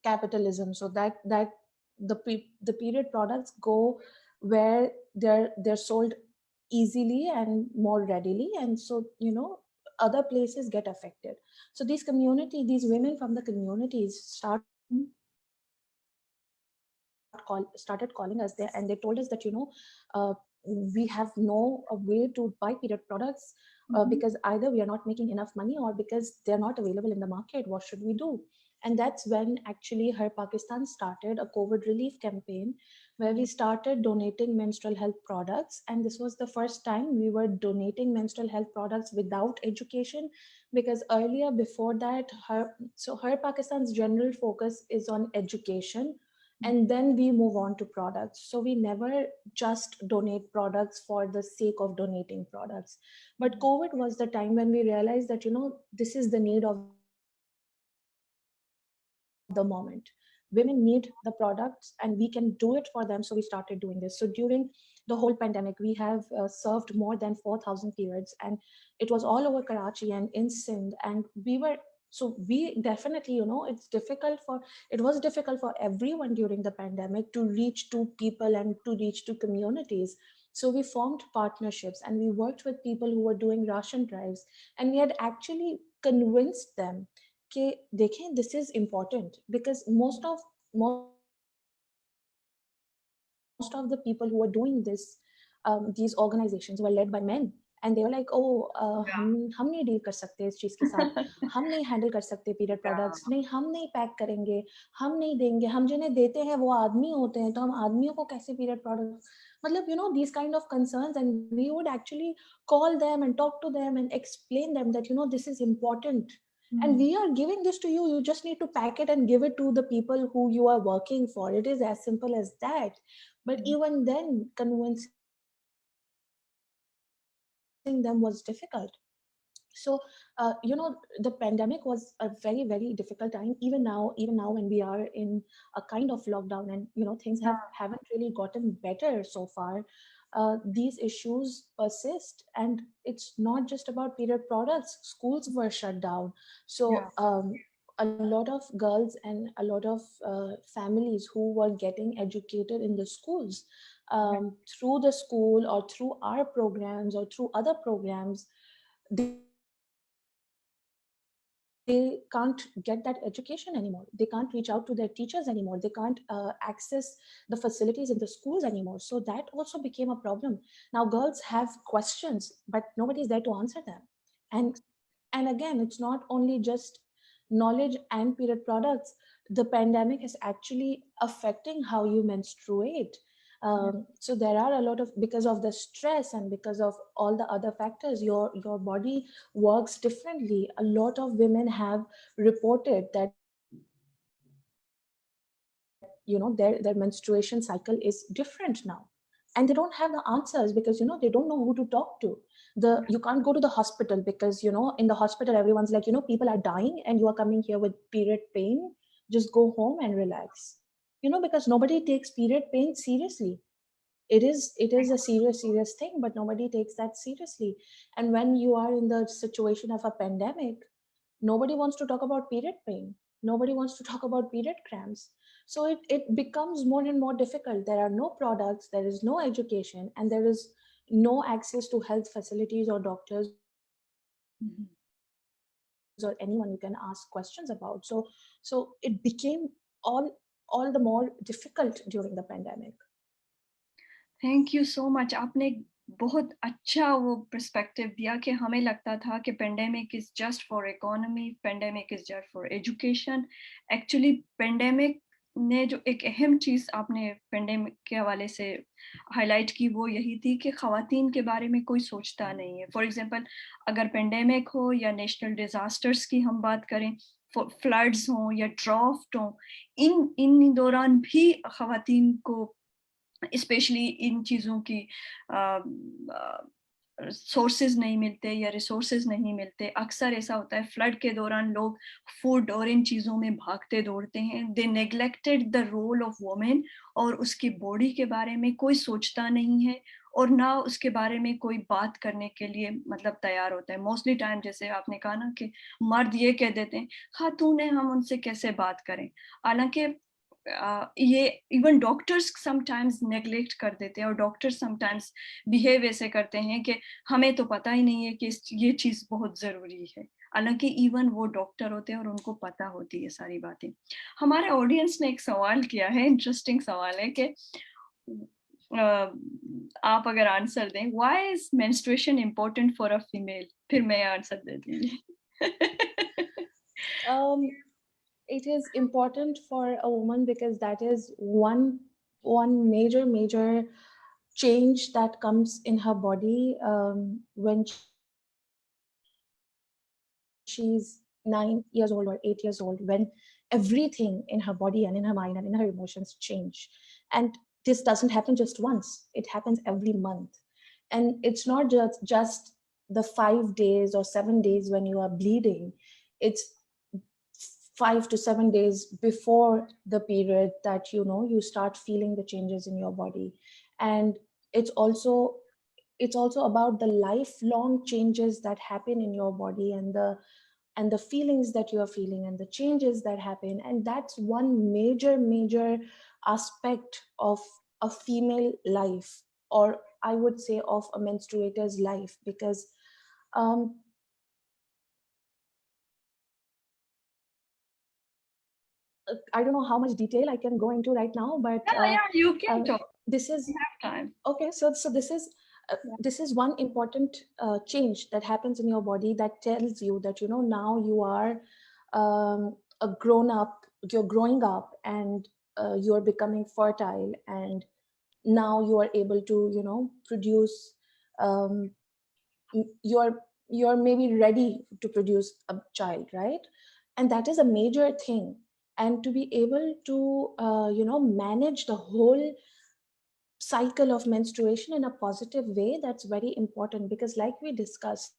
capitalism so that the period products go where they're sold easily and more readily and so other places get affected so these women from the communities started calling us there and they told us that uh, we have no way to buy period products because either we are not making enough money or because they're not available in the market what should we do and that's when actually Her Pakistan started a COVID relief campaign where we started donating menstrual health products and this was the first time we were donating menstrual health products without education because earlier before that Her Pakistan's general focus is on education and then we move on to products so we never just donate products for the sake of donating products but COVID was the time when we realized that this is the need of the moment women need the products and we can do it for them so we started doing this so during the whole pandemic we have served more than 4,000 periods and it was all over Karachi and in Sindh and we were So we definitely, it was difficult for everyone during the pandemic to reach to people and to reach to communities. So we formed partnerships and we worked with people who were doing ration drives, and we had actually convinced them कि देखें, this is important, because most of the people who were doing this, these organizations were led by men, and they were like, oh, हम नहीं deal कर सकते इस चीज के साथ, हम नहीं हैंडल कर सकते पीरियड प्रोडक्ट्स, नहीं हम नहीं पैक करेंगे, हम नहीं देंगे, हम जिन्हें देते हैं वो आदमी होते हैं, तो हम आदमियों को कैसे पीरियड प्रोडक्ट्स, मतलब these kind of concerns, and we would actually call them and talk to them and explain them that this is important, and we are giving this to you, you just need to pack it and give it to the people who you are working for. It is as simple as that. But even then, convincing them was difficult. So the pandemic was a very, very difficult time. Even now when we are in a kind of lockdown, and things haven't really gotten better so far, these issues persist. And it's not just about period products. Schools were shut down. So a lot of girls and a lot of families who were getting educated in the schools, through the school or through our programs or through other programs, they can't get that education anymore. They can't reach out to their teachers anymore. They can't access the facilities in the schools anymore. So that also became a problem. Now girls have questions, but nobody's there to answer them. and and again, it's not only just knowledge and period products. The pandemic is actually affecting how you menstruate. So there are a lot of, because of the stress and because of all the other factors, your body works differently. A lot of women have reported that their menstruation cycle is different now, and they don't have the answers because they don't know who to talk to. You can't go to the hospital because in the hospital everyone's like, people are dying and you are coming here with period pain, just go home and relax. Because nobody takes period pain seriously. It is a serious thing, but nobody takes that seriously. And when you are in the situation of a pandemic, nobody wants to talk about period pain, nobody wants to talk about period cramps. So it becomes more and more difficult. There are no products, there is no education, and there is no access to health facilities or doctors or anyone you can ask questions about. So it became all all the more difficult during the pandemic. Thank you so much. आपने बहुत अच्छा वो perspective दिया कि हमें लगता था कि pandemic is just for economy, pandemic is just for education. Actually pandemic ने जो एक अहम चीज़ आपने पेंडेमिक के हवाले से हाइलाइट की वो यही थी कि ख़वातीन के बारे में कोई सोचता नहीं है। फॉर एग्ज़ाम्पल अगर पेंडेमिक हो या नेशनल डिज़ास्टर्स की हम बात करें, फ्लड्स हों या ड्राफ्ट हों, इन दौरान भी ख़वातीन को स्पेशली इन चीज़ों की सोर्सेज नहीं मिलते या रिसोर्सेज नहीं मिलते। अक्सर ऐसा होता है फ्लड के दौरान लोग फूड और इन चीज़ों में भागते दौड़ते हैं। They neglected the role of women, और उसकी बॉडी के बारे में कोई सोचता नहीं है और ना उसके बारे में कोई बात करने के लिए मतलब तैयार होता है। मोस्टली टाइम जैसे आपने कहा ना कि मर्द ये कह देते हैं, खातून है हम उनसे कैसे बात करें। हालांकि ये इवन डॉक्टर्स समटाइम्स नेग्लेक्ट कर देते हैं और डॉक्टर्स समटाइम्स बिहेव ऐसे करते हैं कि हमें तो पता ही नहीं है कि ये चीज़ बहुत ज़रूरी है। हालांकि इवन वो डॉक्टर होते हैं और उनको पता होती है सारी बातें। हमारे ऑडियंस ने एक सवाल किया है, इंटरेस्टिंग सवाल है कि आप अगर आंसर दें, why is menstruation important for a female? फिर मैं आंसर दे दूंगी। It is important for a woman because that is one major change that comes in her body when she's 9 years old or 8 years old, when everything in her body and in her mind and in her emotions change. And this doesn't happen just once, it happens every month. And it's not just the 5 days or 7 days when you are bleeding. It's 5 to 7 days before the period that you start feeling the changes in your body. And it's also it's also about the lifelong changes that happen in your body, and the and the feelings that you are feeling and the changes that happen. And that's one major aspect of a female life, or I would say of a menstruator's life, because um, I don't know how much detail I can go into right now, but Yeah, you can talk. this is We have time. okay. So this is one important change that happens in your body that tells you that, you know, now you are a grown up. You're growing up, and you're becoming fertile, and now you are able to, you know, produce. Um, you're maybe ready to produce a child, right? And that is a major thing. And to be able to you know, manage the whole cycle of menstruation in a positive way, that's very important, because like we discussed,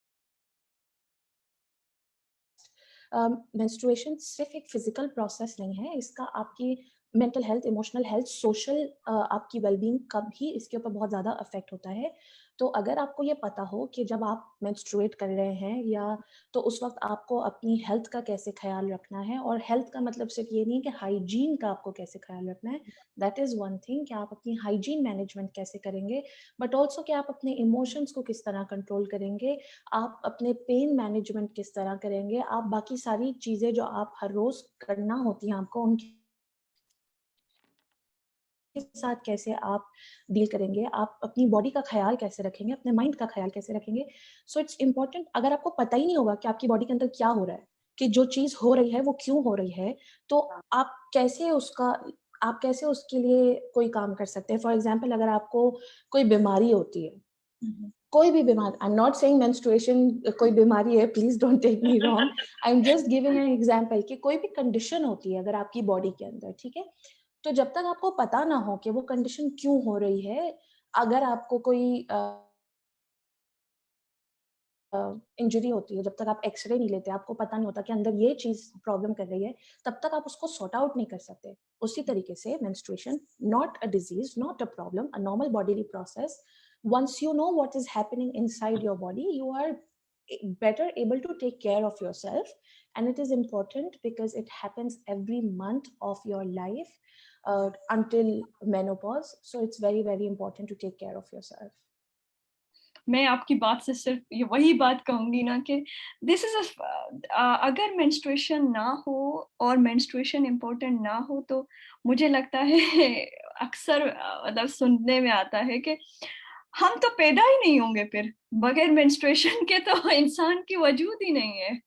menस्ट्रुएशन सिर्फ एक physical process नहीं है, इसका आपकी mental health, emotional health, social आपकी wellbeing का भी इसके ऊपर बहुत ज़्यादा अफेक्ट होता है। तो अगर आपको ये पता हो कि जब आप मेंस्ट्रुएट कर रहे हैं, या तो उस वक्त आपको अपनी हेल्थ का कैसे ख्याल रखना है, और हेल्थ का मतलब सिर्फ ये नहीं कि हाइजीन का आपको कैसे ख्याल रखना है, दैट इज़ वन थिंग कि आप अपनी हाइजीन मैनेजमेंट कैसे करेंगे, बट ऑल्सो कि आप अपने इमोशंस को किस तरह कंट्रोल करेंगे, आप अपने पेन मैनेजमेंट किस तरह करेंगे, आप बाकी सारी चीज़ें जो आप हर रोज़ करना होती हैं आपको, उनके साथ कैसे आप डील करेंगे, आप अपनी बॉडी का ख़्याल कैसे रखेंगे, अपने माइंड का ख़्याल कैसे रखेंगे। सो इट्स इम्पोर्टेंट, अगर आपको पता ही नहीं होगा कि आपकी बॉडी के अंदर क्या हो रहा है, कि जो चीज़ हो रही है वो क्यों हो रही है, तो आप कैसे उसके लिए कोई काम कर सकते हैं। फॉर एग्ज़ाम्पल, अगर आपको कोई बीमारी होती है, कोई भी बीमारी, I am not saying menstruation कोई बीमारी है, please don't take me wrong, I am just giving an example कि कोई भी कंडीशन होती है अगर आपकी बॉडी के अंदर, ठीक है, तो जब तक आपको पता ना हो कि वो कंडीशन क्यों हो रही है, अगर आपको कोई इंजरी होती है, जब तक आप एक्सरे नहीं लेते, आपको पता नहीं होता कि अंदर ये चीज प्रॉब्लम कर रही है, तब तक आप उसको सॉर्ट आउट नहीं कर सकते। उसी तरीके से menstruation, not a disease, not a problem, a normal bodily process. once you know what is happening inside your body, you are better able to take care of yourself. And it is important because it happens every month of your life, until menopause. So it's very important to take care of yourself. मैं आपकी बात से सिर्फ ये वही बात कहूंगी ना कि दिस इज अगर मेंस्ट्रुएशन ना हो और मेंस्ट्रुएशन इम्पोर्टेंट ना हो तो मुझे लगता है अक्सर मतलब सुनने में आता है कि हम तो पैदा ही नहीं होंगे फिर बगैर मेंस्ट्रुएशन के, तो इंसान की वजूद ही नहीं है।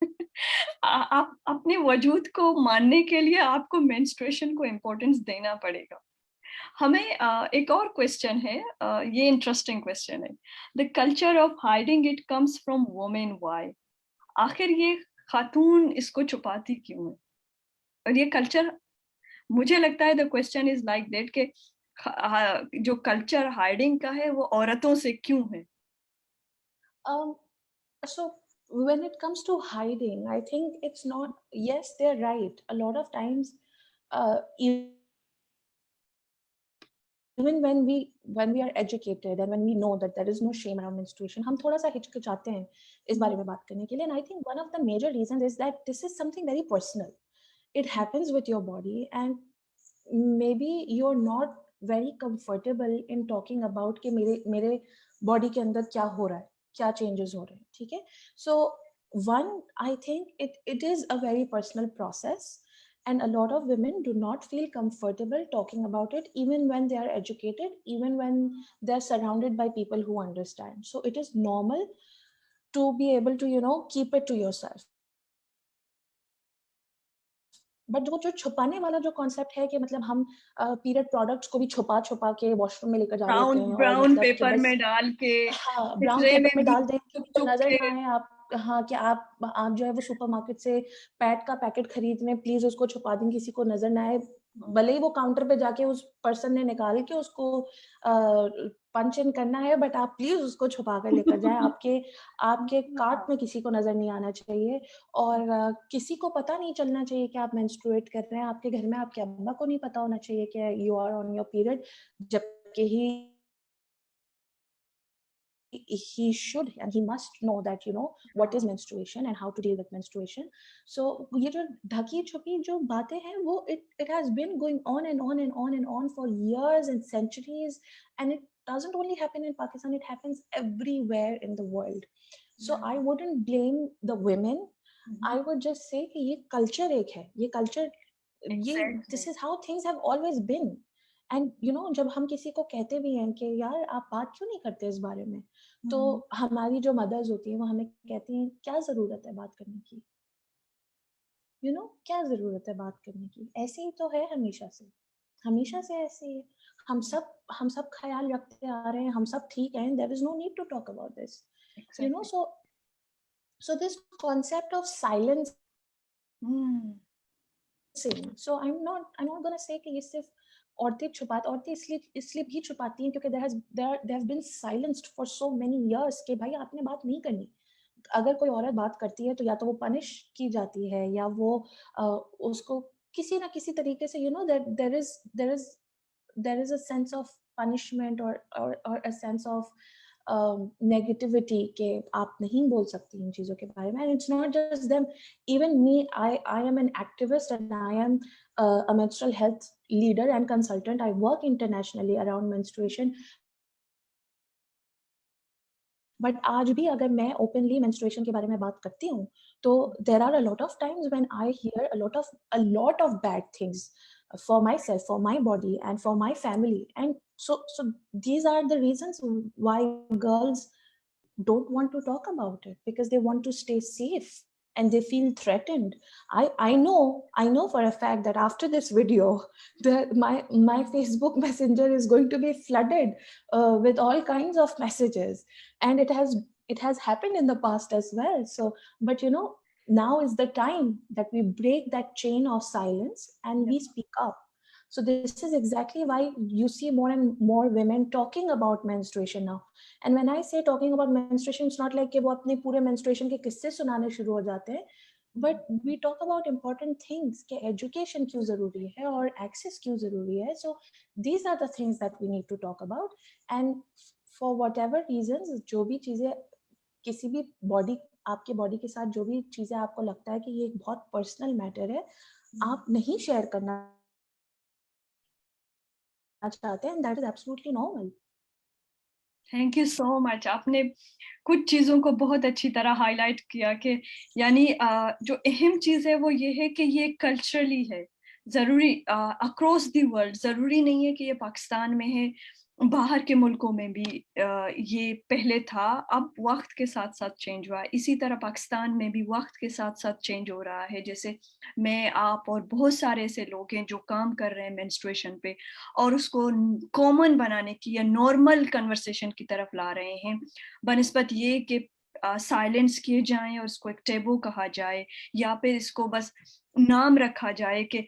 आप अपने वजूद को मानने के लिए आपको मेंस्ट्रुएशन को इम्पोर्टेंस देना पड़ेगा। हमें एक और क्वेश्चन है, ये इंटरेस्टिंग क्वेश्चन है। The culture of hiding it comes from women, why? आखिर ये खातून इसको छुपाती क्यों है? और ये कल्चर, मुझे लगता है the question is like that के जो कल्चर हाइडिंग का है वो औरतों से क्यों है? Um, so when it comes to hiding, I think it's not, yes, they're right. A lot of times, even when we are educated and when we know that there is no shame around menstruation, हम थोड़ा सा हिचकिचाते हैं इस बारे में बात करने के लिए. And I think one of the major reasons is that this is something very personal. It happens with your body, and maybe you're not very comfortable in talking about कि मेरे body के अंदर क्या हो रहा है, क्या changes हो रहे हैं, ठीक है? So one, I think it is a very personal process, and a lot of women do not feel comfortable talking about it, even when they are educated, even when they're surrounded by people who understand. So it is normal to be able to, you know, keep it to yourself. But वो जो छुपाने वाला जो concept है कि मतलब हम period products को भी छुपा छुपा के वॉशरूम में लेकर जा लेते ब्राउन हैं, और ब्राउन मतलब कि पेपर बस, में डाल के हाँ, ब्राउन ट्रे में पेपर में भी डाल दें, चुप किसी को चुप नजर के। ना आए आप, हाँ, कि आप जो है वो सुपरमार्केट से पैड का पैकेट खरीद रहे हैं, प्लीज उसको छुपा दें, किसी को नजर ना आए, भले ही वो काउंटर पे जाके उस पर्सन ने निकाल के उसको पंच इन करना है, बट आप प्लीज उसको छुपा कर लेकर जाएं, आपके आपके कार्ट में किसी को नजर नहीं आना चाहिए, और किसी को पता नहीं चलना चाहिए कि आप मेंस्ट्रुएट कर रहे हैं, आपके घर में आपके अब्बा को नहीं पता होना चाहिए कि you are on your period, जबकि ही he should and he must know that what is menstruation and how to deal with menstruation. So ये जो ढकी छुपी जो बातें हैं वो it has been going on and on and on and on for years and centuries, and it doesn't only happen in Pakistan, it happens everywhere in the world. So I wouldn't blame the women. I would just say कि ये culture एक है, ये culture, ये this is how things have always been. And जब हम किसी को कहते भी हैं कि यार आप बात क्यों नहीं करते इस बारे में, तो हमारी जो मदर्स होती हैं वो हमें कहती हैं क्या जरूरत है बात करने की, क्या जरूरत है बात करने की, ऐसे ही तो है हमेशा से ऐसे ही है। हम सब ख्याल रखते आ रहे हैं, हम सब ठीक हैं, there is no need to talk about this, so this concept of silence, so I'm not going to say कि ये सिर्फ औरतें इसलिए भी छुपाती हैं क्योंकि they have been silenced for so many years कि भाई आपने बात नहीं करनी। अगर कोई औरत बात करती है तो या तो वो पनिश की जाती है या वो उसको किसी ना किसी तरीके से there is a sense of punishment or a sense of negativity कि आप नहीं बोल सकती इन चीजों के बारे में। And it's not just them, even me, I am an activist and I am a menstrual health leader and consultant. I work internationally around menstruation. But आज भी अगर मैं ओपनली मेंस्ट्रुएशन के बारे में बात करती हूँ तो there are a lot of times when I hear a lot of bad things for myself, for my body and for my family, and so these are the reasons why girls don't want to talk about it, because they want to stay safe and they feel threatened. I know for a fact that after this video my Facebook messenger is going to be flooded with all kinds of messages, and it has happened in the past as well. So but now is the time that we break that chain of silence and we speak up. So this is exactly why you see more and more women talking about menstruation now. And when I say talking about menstruation, it's not like कि वो अपने पूरे menstruation के किस्से सुनाने शुरू हो जाते हैं, but we talk about important things कि education क्यों जरूरी है और access क्यों जरूरी है. So these are the things that we need to talk about. And for whatever reasons, जो भी चीजें किसी भी बॉडी आपके बॉडी के साथ जो भी चीजें आपको लगता है कि ये एक बहुत पर्सनल मैटर है, आप नहीं शेयर करना चाहते हैं, that is absolutely normal. Thank you so much. आपने कुछ चीज़ों को बहुत अच्छी तरह हाईलाइट किया कि यानी जो अहम चीज़ है वो ये है कि ये कल्चरली है, ज़रूरी अक्रॉस द वर्ल्ड, ज़रूरी नहीं है कि ये पाकिस्तान में है, बाहर के मुल्कों में भी ये पहले था, अब वक्त के साथ साथ चेंज हुआ है। इसी तरह पाकिस्तान में भी वक्त के साथ साथ चेंज हो रहा है। जैसे मैं, आप और बहुत सारे ऐसे लोग हैं जो काम कर रहे हैं मेंस्ट्रुएशन पे और उसको कॉमन बनाने की या नॉर्मल कन्वर्सेशन की तरफ ला रहे हैं, बनिस्बत ये कि साइलेंस किए जाएं और इसको एक टेबू कहा जाए या फिर इसको बस नाम रखा जाए कि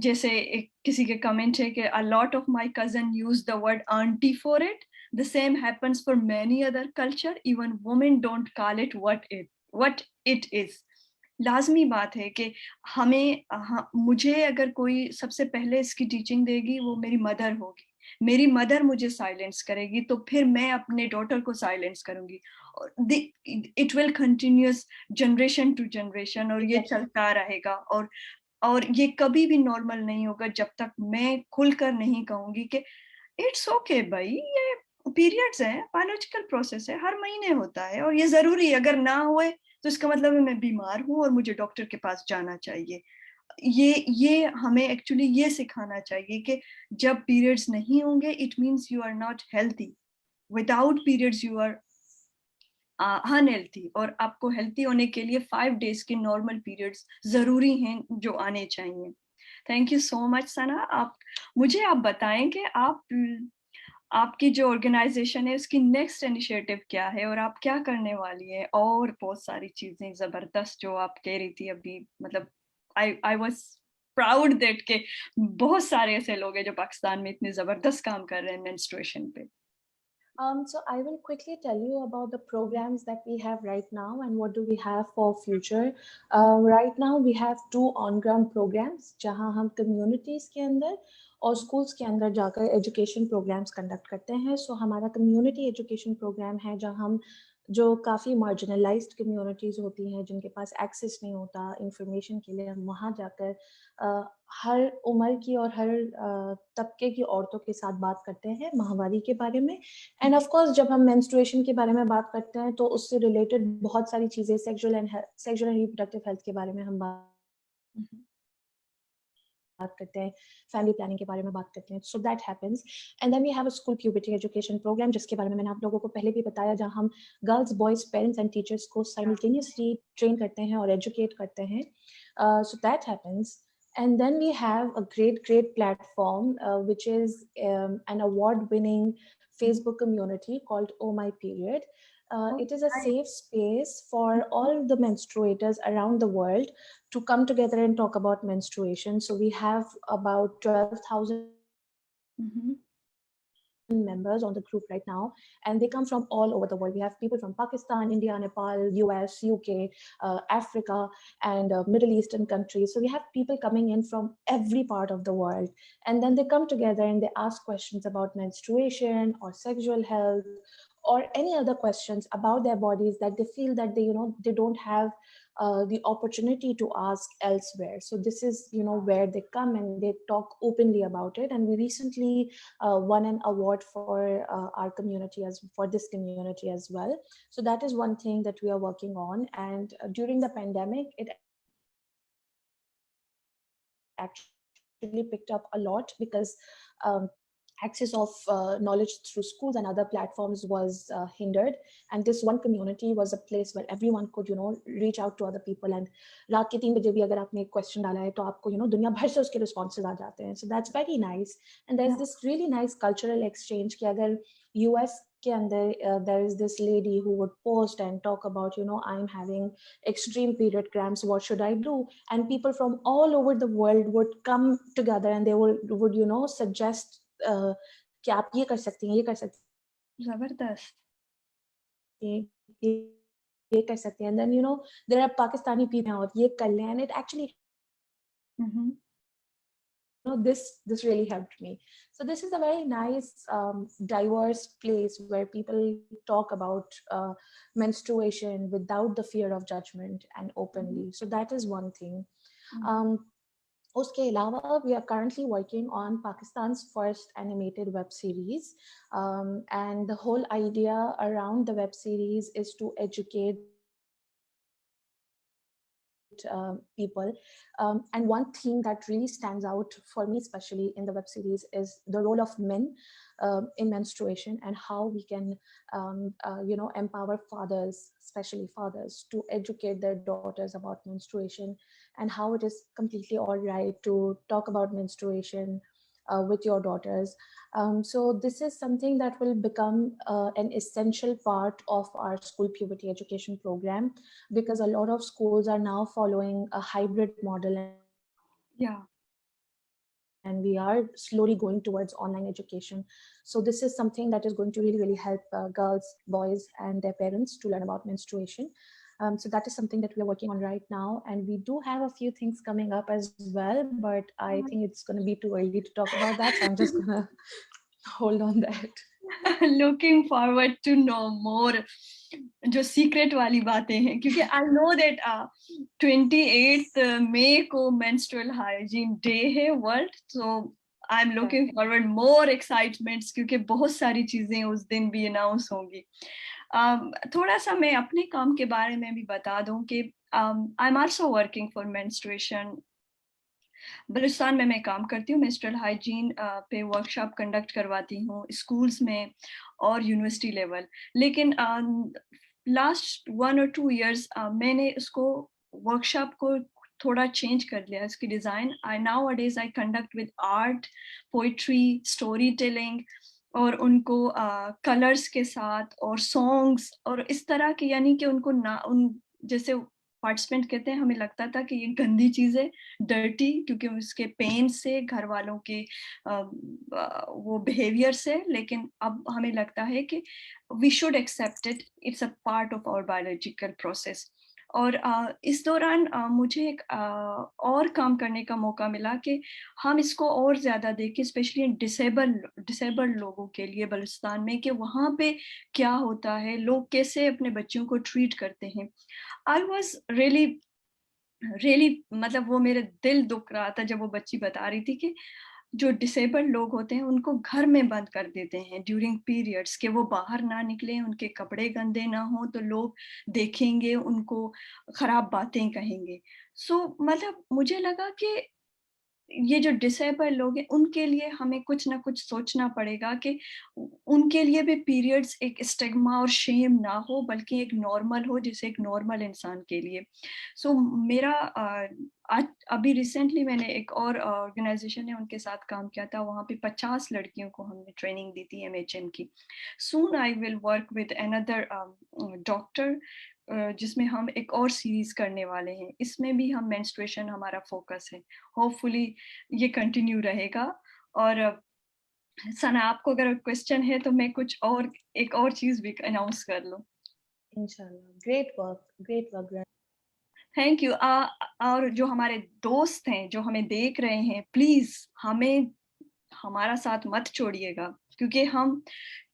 जैसे एक किसी के कमेंट है कि a lot of my cousin use the word auntie for it. The same happens for many other culture. Even women don't call it what it is. लाजमी बात है कि हमें मुझे अगर कोई सबसे पहले इसकी टीचिंग देगी वो मेरी मदर होगी, मेरी मदर मुझे साइलेंस करेगी तो फिर मैं अपने डॉटर को साइलेंस करूंगी। It will continuous generation to generation और ये चलता रहेगा और ये कभी भी नॉर्मल नहीं होगा जब तक मैं खुलकर नहीं कहूंगी कि इट्स ओके भाई, ये पीरियड्स हैं, बायोलॉजिकल प्रोसेस है, हर महीने होता है और ये जरूरी है, अगर ना हुए तो इसका मतलब है मैं बीमार हूँ और मुझे डॉक्टर के पास जाना चाहिए। ये हमें एक्चुअली ये सिखाना चाहिए कि जब पीरियड्स नहीं होंगे it means you are not healthy, without periods you are unhealthy, और आपको हेल्थी होने के लिए 5 डेज के नॉर्मल पीरियड्स जरूरी हैं जो आने चाहिए। थैंक यू सो मच सना। आप बताएं कि आपकी जो ऑर्गेनाइजेशन है उसकी नेक्स्ट इनिशिएटिव क्या है और आप क्या करने वाली है, और बहुत सारी चीजें जबरदस्त जो आप कह रही थी अभी, मतलब आई वाज प्राउड दैट के बहुत सारे ऐसे लोग हैं जो पाकिस्तान में इतने जबरदस्त काम कर रहे हैं मेंस्ट्रुएशन पे। So I will quickly tell you about the programs that we have right now and what do we have for future. Right now we have 2 on-ground programs जहाँ हम communities के अंदर और स्कूल्स के अंदर जाकर एजुकेशन प्रोग्राम्स कंडक्ट करते हैं। सो हमारा कम्युनिटी एजुकेशन प्रोग्राम है जहाँ हम जो काफ़ी मार्जिनलाइज्ड कम्युनिटीज़ होती हैं, जिनके पास एक्सेस नहीं होता इंफॉर्मेशन के लिए, हम वहाँ जाकर हर उम्र की और हर तबके की औरतों के साथ बात करते हैं माहवारी के बारे में। एंड ऑफ कोर्स जब हम मेंस्ट्रुएशन के बारे में बात करते हैं तो उससे रिलेटेड बहुत सारी चीज़ें सेक्सुअल एंड रिप्रोडक्टिव हेल्थ के बारे में हम बात करते हैं, फैमिली प्लानिंग के बारे में बात करते हैं। So that happens and then we have a school puberty education program, जिसके बारे में मैंने आप लोगों को पहले भी बताया, जहाँ हम girls, boys, parents and teachers को साइमल्टेनियसली ट्रेन करते हैं और एजुकेट करते हैं। So that happens and then we have a great platform which is an award winning Facebook community called Oh My Period. Oh, It is a nice. safe space for Mhm, all the menstruators around the world to come together and talk about menstruation. So we have about 12,000 mhm. members on the group right now, and they come from all over the world. We have people from Pakistan, India, Nepal, US, UK, Africa, and Middle Eastern countries. So we have people coming in from every part of the world, and then they come together and they ask questions about menstruation or sexual health or any other questions about their bodies that they feel that they don't have the opportunity to ask elsewhere. So this is where they come and they talk openly about it. And we recently won an award for our community, as for this community as well. So that is one thing that we are working on. And during the pandemic, it actually picked up a lot because access of knowledge through schools and other platforms was hindered, and this one community was a place where everyone could reach out to other people. And रात के 3 बजे भी अगर आपने एक question डाला है तो आपको दुनिया भर से उसके रिस्पॉन्सेज आ जाते हैं. So that's very nice. And there's Yeah. this really nice cultural exchange कि अगर US के अंदर there is this lady who would post and talk about I'm having extreme period cramps, what should I do? And people from all over the world would come together and they would suggest कि आप ये कर सकती हैं, ये कर सकती जबरदस्त. हैं, ये कर सकते हैं. And then there are Pakistani people और ये कर लें, and it actually Mhm. this really helped me. So this is a very nice diverse place where people talk about menstruation without the fear of judgment and openly. So that is one thing. Mhm. um, उसके अलावा we are currently working on Pakistan's first animated web series, and the whole idea around the web series is to educate people. And one theme that really stands out for me, especially in the web series, is the role of men in menstruation and how we can, empower fathers, especially fathers, to educate their daughters about menstruation and how it is completely all right to talk about menstruation with your daughters. So this is something that will become an essential part of our school puberty education program, because a lot of schools are now following a hybrid model, Yeah. and we are slowly going towards online education. So this is something that is going to really help girls, boys, and their parents to learn about menstruation. So that is something that we are working on right now, and we do have a few things coming up as well, but I think it's going to be too early to talk about that, so I'm just going to hold on that. Looking forward to know more जो secret वाली बातें हैं, क्योंकि I know that 28 मई को menstrual hygiene day है world. So I am looking forward more excitements, क्योंकि बहुत सारी चीजें उस दिन भी अनाउंस होंगी. थोड़ा सा मैं अपने काम के बारे में भी बता दूं कि I am also working for menstruation. Balochistan में मैं काम करती हूँ, मेंस्ट्रुअल हाइजीन पे वर्कशॉप कंडक्ट करवाती हूँ स्कूल्स में और यूनिवर्सिटी लेवल. लेकिन लास्ट 1 or 2 years मैंने उसको वर्कशॉप को थोड़ा चेंज कर लिया, इसकी डिज़ाइन. आई नाउ अडेज आई conduct with art, poetry, story telling, और उनको कलर्स के साथ और सॉन्ग्स और इस तरह के, यानी कि उनको ना उन जैसे पार्टिसिपेंट कहते हैं, हमें लगता था कि ये गंदी चीज़ है, डर्टी, क्योंकि उसके पेन से, घर वालों के वो बिहेवियर से. लेकिन अब हमें लगता है कि we should accept it, it's a part of our biological process. और इस दौरान मुझे एक और काम करने का मौका मिला कि हम इसको और ज़्यादा देखें, स्पेशली डिसेबल्ड लोगों के लिए बलूचिस्तान में, कि वहाँ पे क्या होता है, लोग कैसे अपने बच्चों को ट्रीट करते हैं। आई वॉज रियली रियली मतलब वो मेरे दिल दुख रहा था जब वो बच्ची बता रही थी कि जो डिसेबल्ड लोग होते हैं उनको घर में बंद कर देते हैं ड्यूरिंग पीरियड्स, कि वो बाहर ना निकलें, उनके कपड़े गंदे ना हो तो लोग देखेंगे, उनको खराब बातें कहेंगे। मतलब मुझे लगा कि ये जो डिसेबल लोग हैं उनके लिए हमें कुछ ना कुछ सोचना पड़ेगा कि उनके लिए भी पीरियड्स एक स्टिग्मा और शेम ना हो, बल्कि एक नॉर्मल हो जैसे एक नॉर्मल इंसान के लिए। मेरा आज अभी रिसेंटली मैंने एक और ऑर्गेनाइजेशन है उनके साथ काम किया था, वहाँ पे 50 लड़कियों को हमने ट्रेनिंग दी थी एमएचएम की। Soon I will work with another doctor, जिसमें हम एक और सीरीज करने वाले हैं, इसमें भी हम मेंस्ट्रुएशन हमारा फोकस है। होपफुली ये कंटिन्यू रहेगा। और सना, आपको अगर क्वेश्चन है तो मैं कुछ और एक और चीज भी अनाउंस कर लूं। इंशाल्लाह, ग्रेट वर्क। Thank you. और जो हमारे दोस्त हैं जो हमें देख रहे हैं, प्लीज हमें हमारा साथ मत छोड़िएगा, क्योंकि हम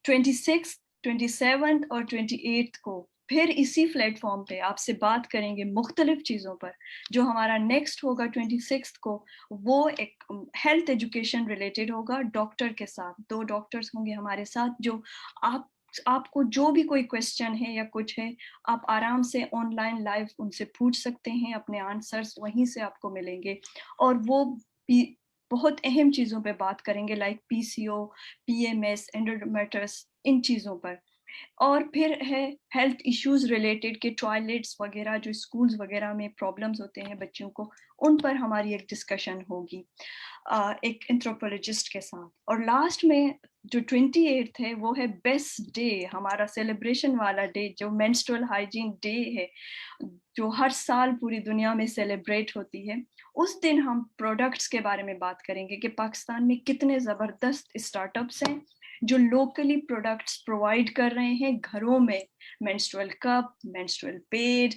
26, 27 और 28 को फिर इसी प्लेटफॉर्म पे आपसे बात करेंगे मुख्तलिफ चीज़ों पर। जो हमारा नेक्स्ट होगा 26 को, वो एक हेल्थ एजुकेशन रिलेटेड होगा, डॉक्टर के साथ। 2 डॉक्टर्स होंगे हमारे साथ, जो आप आपको जो भी कोई क्वेश्चन है या कुछ है, आप आराम से ऑनलाइन लाइव उनसे पूछ सकते हैं, अपने आंसर्स वहीं से आपको मिलेंगे। और वो बहुत अहम चीज़ों पे बात करेंगे, लाइक पीसीओ, पीएमएस, एंडोमेट्रियस, इन चीज़ों पर। और फिर है हेल्थ इश्यूज रिलेटेड के टॉयलेट्स वगैरह जो स्कूल्स वगैरह में प्रॉब्लम्स होते हैं बच्चों को, उन पर हमारी एक डिस्कशन होगी एक एंथ्रोपोलॉजिस्ट के साथ। और लास्ट में जो 28 है वो है बेस्ट डे, हमारा सेलिब्रेशन वाला डे, जो मेंस्ट्रुअल हाइजीन डे है, जो हर साल पूरी दुनिया में सेलिब्रेट होती है। उस दिन हम प्रोडक्ट्स के बारे में बात करेंगे कि पाकिस्तान में कितने ज़बरदस्त स्टार्टअप्स हैं जो लोकली प्रोडक्ट्स प्रोवाइड कर रहे हैं घरों में, menstrual cup, menstrual pad,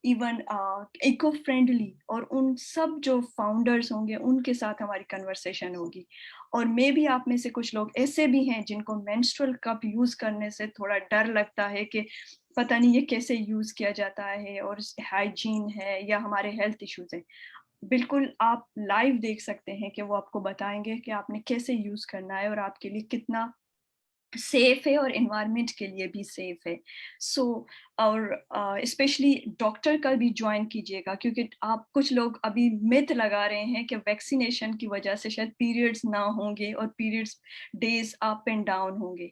even eco friendly. और उन सब जो फाउंडर्स होंगे उनके साथ हमारी कन्वर्सेशन होगी। और मे भी आप में से कुछ लोग ऐसे भी हैं जिनको मेंस्ट्रुअल कप यूज करने से थोड़ा डर लगता है कि पता नहीं ये कैसे यूज किया जाता है, और हाइजीन है या हमारे हेल्थ इश्यूज हैं। बिल्कुल आप लाइव देख सकते हैं कि वो आपको बताएंगे कि आपने कैसे यूज करना है और आपके लिए कितना सेफ है और एनवायरनमेंट के लिए भी सेफ है। और स्पेशली डॉक्टर का भी ज्वाइन कीजिएगा, क्योंकि आप कुछ लोग अभी मिथ लगा रहे हैं कि वैक्सीनेशन की वजह से शायद पीरियड्स ना होंगे और periods days up and down होंगे।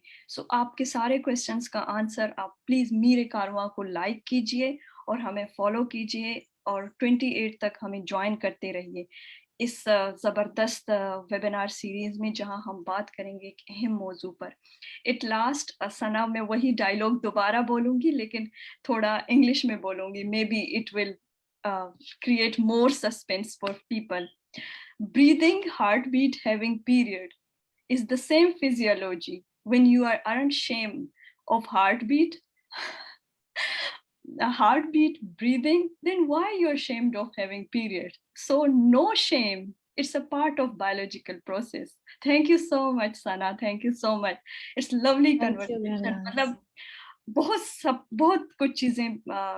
आपके सारे क्वेश्चंस का आंसर आप प्लीज मीरे कारवां को लाइक कीजिए और हमें फॉलो कीजिए, और 28 तक हमें ज्वाइन करते रहिए इस ज़बरदस्त वेबिनार सीरीज में, जहां हम बात करेंगे एक अहम मौजू पर। इट लास्ट सना, मैं वही डायलॉग दोबारा बोलूंगी लेकिन थोड़ा इंग्लिश में बोलूंगी, may be it will create more suspense for people. Breathing, heartbeat, having period is the same physiology. When you aren't ashamed of heartbeat, a heartbeat, breathing, then why you're ashamed of having period? So no shame. It's a part of biological process. Thank you so much, Sana. Thank you so much. It's lovely thank you conversation. गहनाज। मतलब बहुत कुछ चीजें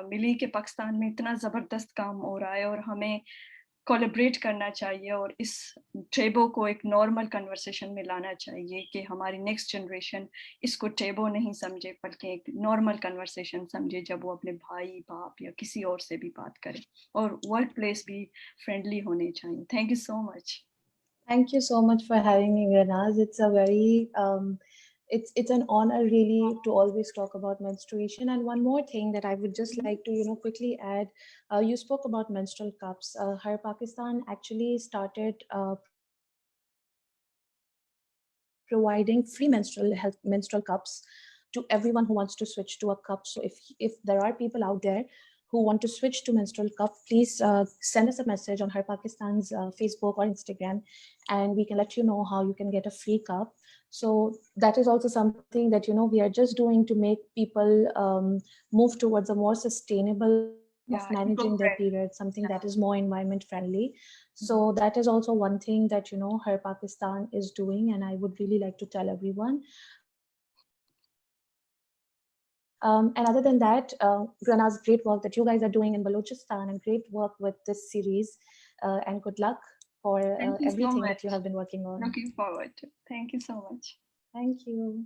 मिली कि पाकिस्तान में इतना जबरदस्त काम हो रहा है और हमें कोलैबोरेट करना चाहिए और इस टेबो को एक नॉर्मल कन्वर्सेशन में लाना चाहिए कि हमारी नेक्स्ट जनरेशन इसको टेबो नहीं समझे बल्कि एक नॉर्मल कन्वर्सेशन समझे, जब वो अपने भाई बाप या किसी और से भी बात करे। और वर्क प्लेस भी फ्रेंडली होने चाहिए। Thank you so much. Thank you so much for having me, Granaz. It's a very it's an honor really to always talk about menstruation. And one more thing that I would just like to quickly add, you spoke about menstrual cups. Her Pakistan actually started providing free menstrual cups to everyone who wants to switch to a cup. So if there are people out there who want to switch to menstrual cup, please send us a message on Her Pakistan's Facebook or Instagram, and we can let you know how you can get a free cup. So that is also something that we are just doing to make people move towards a more sustainable Yeah, managing their eco-friendly. period, something that Yeah. is more environment friendly. So that is also one thing that, you know, Her Pakistan is doing, and I would really like to tell everyone. And other than that, Granaz, great work that you guys are doing in Balochistan, and great work with this series. And good luck for Thank you so everything that you much. have been working on. Looking forward to. Thank you so much. Thank you.